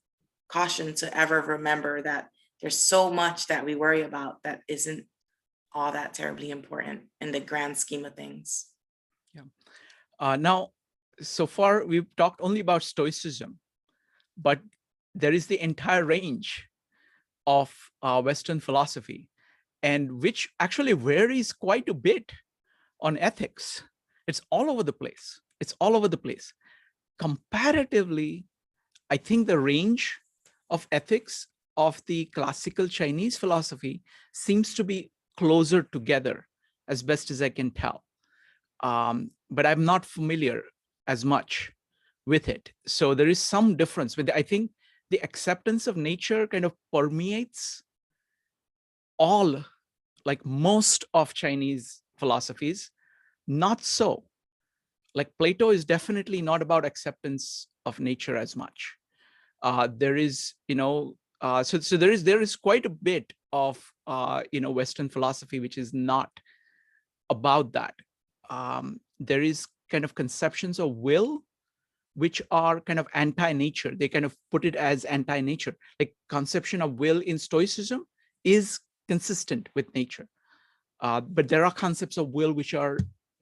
caution to ever remember that there's so much that we worry about that isn't all that terribly important in the grand scheme of things. Yeah. Now, so far we've talked only about stoicism, but there is the entire range of Western philosophy, and which actually varies quite a bit on ethics. It's all over the place. It's all over the place. Comparatively, I think the range of ethics of the classical Chinese philosophy seems to be closer together, as best as I can tell. But I'm not familiar as much with it. So there is some difference with it. I think the acceptance of nature kind of permeates all, like most of Chinese philosophies. Not so. Like Plato is definitely not about acceptance of nature as much. There is, so there is quite a bit of, Western philosophy which is not about that. There is kind of conceptions of will which are kind of anti-nature. They kind of put it as anti-nature. Like conception of will in Stoicism is consistent with nature. But there are concepts of will which are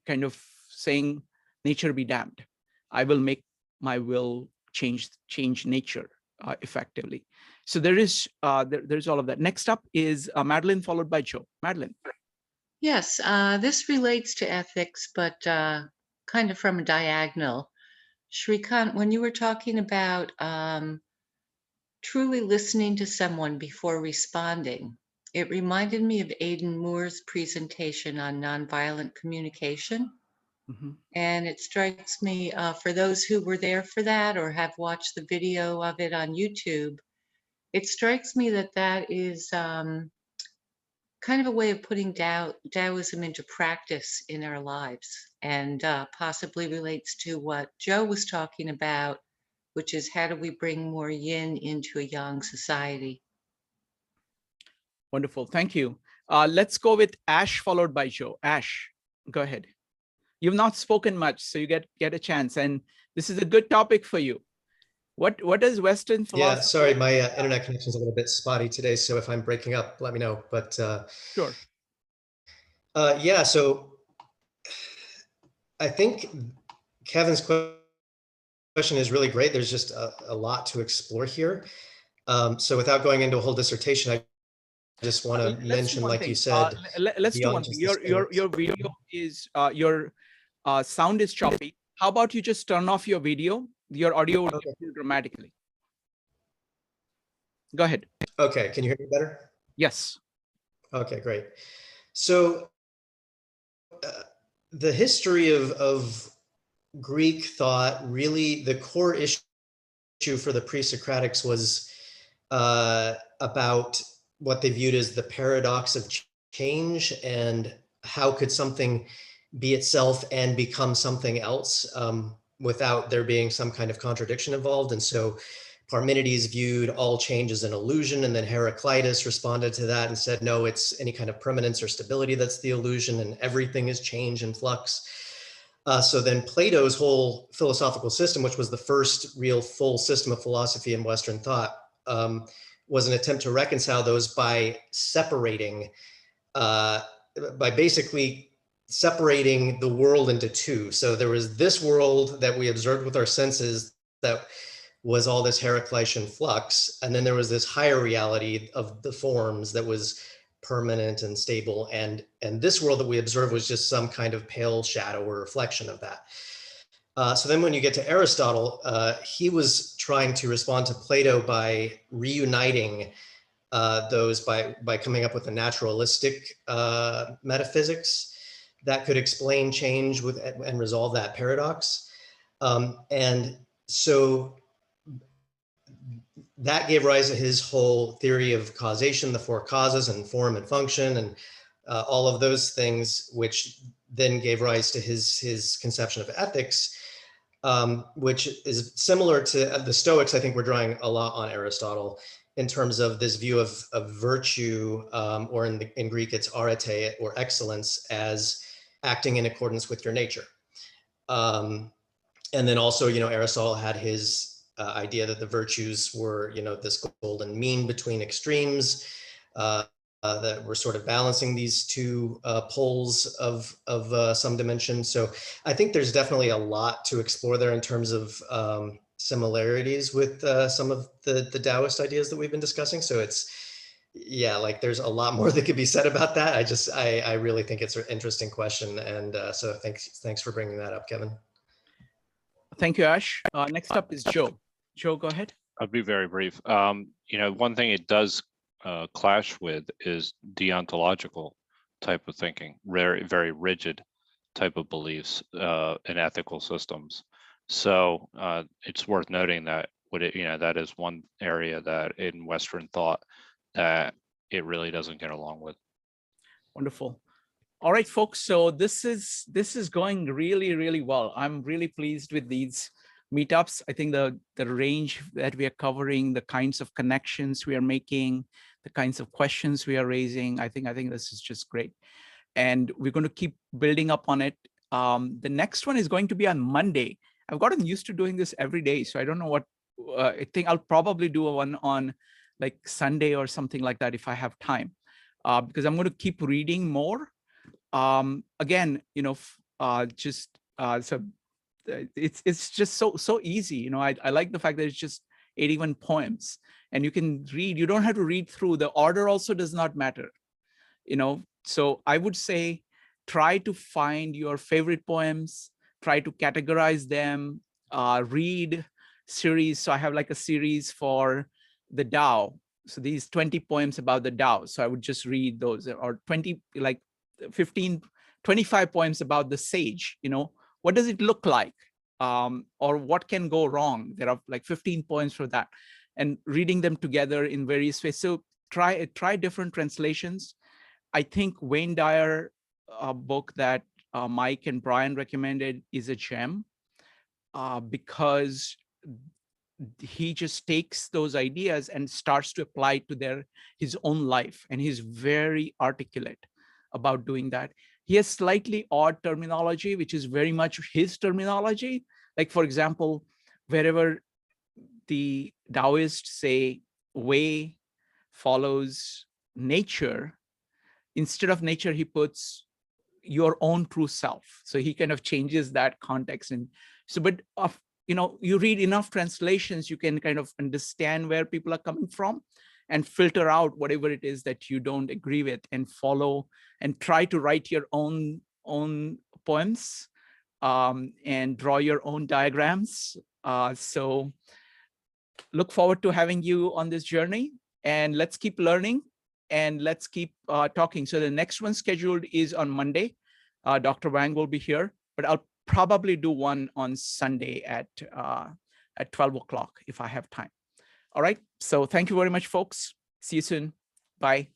kind of saying, nature be damned. I will make my will change nature effectively. So there is there's all of that. Next up is Madeline, followed by Joe. Madeline. Yes, this relates to ethics, but kind of from a diagonal. Shrikant, when you were talking about truly listening to someone before responding, it reminded me of Aidan Moore's presentation on nonviolent communication. Mm-hmm. And it strikes me, for those who were there for that or have watched the video of it on YouTube, it strikes me that that is kind of a way of putting Taoism into practice in our lives, and possibly relates to what Joe was talking about, which is how do we bring more yin into a yang society? Wonderful, thank you. Let's go with Ash, followed by Joe. Ash, go ahead. You've not spoken much, so you get a chance, and this is a good topic for you. What does Western philosophy? Yeah, sorry, my internet connection is a little bit spotty today, so if I'm breaking up, let me know. But sure. Yeah, so I think Kevin's question is really great. There's just a lot to explore here. So without going into a whole dissertation, I just want to mention, like you said, let's do one thing. Your video is your sound is choppy. How about you just turn off your video? Your audio will improve dramatically. Go ahead. Okay, can you hear me better? Yes. Okay, great. So the history of Greek thought, really the core issue for the pre-Socratics was about what they viewed as the paradox of change, and how could something be itself and become something else without there being some kind of contradiction involved. And so Parmenides viewed all change as an illusion, and then Heraclitus responded to that and said, no, it's any kind of permanence or stability that's the illusion, and everything is change and flux. So then Plato's whole philosophical system, which was the first real full system of philosophy in Western thought, was an attempt to reconcile those by separating, by basically separating the world into two. So there was this world that we observed with our senses that was all this Heraclitean flux. And then there was this higher reality of the forms that was permanent and stable. And this world that we observe was just some kind of pale shadow or reflection of that. So then when you get to Aristotle, he was trying to respond to Plato by reuniting those by coming up with a naturalistic metaphysics that could explain change with and resolve that paradox. And so that gave rise to his whole theory of causation, the four causes and form and function, and all of those things, which then gave rise to his conception of ethics, which is similar to the Stoics. I think we're drawing a lot on Aristotle in terms of this view of virtue, or in Greek, it's arete or excellence, as acting in accordance with your nature. And then also, Aristotle had his idea that the virtues were, this golden mean between extremes, that we're sort of balancing these two poles of some dimension. So I think there's definitely a lot to explore there in terms of similarities with some of the Taoist ideas that we've been discussing. So it's, yeah, like there's a lot more that could be said about that. I really think it's an interesting question. And so thanks for bringing that up, Kevin. Thank you, Ash. Next up is Joe. Joe, go ahead. I'll be very brief. One thing it does clash with is deontological type of thinking, very, very rigid type of beliefs in ethical systems. So it's worth noting that that is one area that in Western thought that it really doesn't get along with. Wonderful. All right, folks. So this is going really, really well. I'm really pleased with these meetups. I think the range that we are covering, the kinds of connections we are making, the kinds of questions we are raising, I think this is just great. And we're going to keep building up on it. The next one is going to be on Monday. I've gotten used to doing this every day, so I don't know what, I think I'll probably do one on like Sunday or something like that if I have time, because I'm going to keep reading more. Again, so it's just so easy. I like the fact that it's just 81 poems and you can read. You don't have to read through. The order also does not matter. So I would say try to find your favorite poems, try to categorize them, read series. So I have like a series for the Tao. So these 20 poems about the Tao. So I would just read those, or 20, like 15, 25 poems about the sage. What does it look like? Or what can go wrong? There are like 15 poems for that, and reading them together in various ways. So try different translations. I think Wayne Dyer book that Mike and Brian recommended is a gem, because he just takes those ideas and starts to apply it to his own life, and he's very articulate about doing that. He has slightly odd terminology, which is very much his terminology. Like, for example, wherever the Taoists say way follows nature, instead of nature, he puts your own true self. So he kind of changes that context. And so, but you read enough translations, you can kind of understand where people are coming from and filter out whatever it is that you don't agree with, and follow and try to write your own poems, and draw your own diagrams. So look forward to having you on this journey, and let's keep learning and let's keep talking. So the next one scheduled is on Monday. Dr. Wang will be here, but I'll probably do one on Sunday at 12 o'clock if I have time. All right. So thank you very much, folks. See you soon. Bye.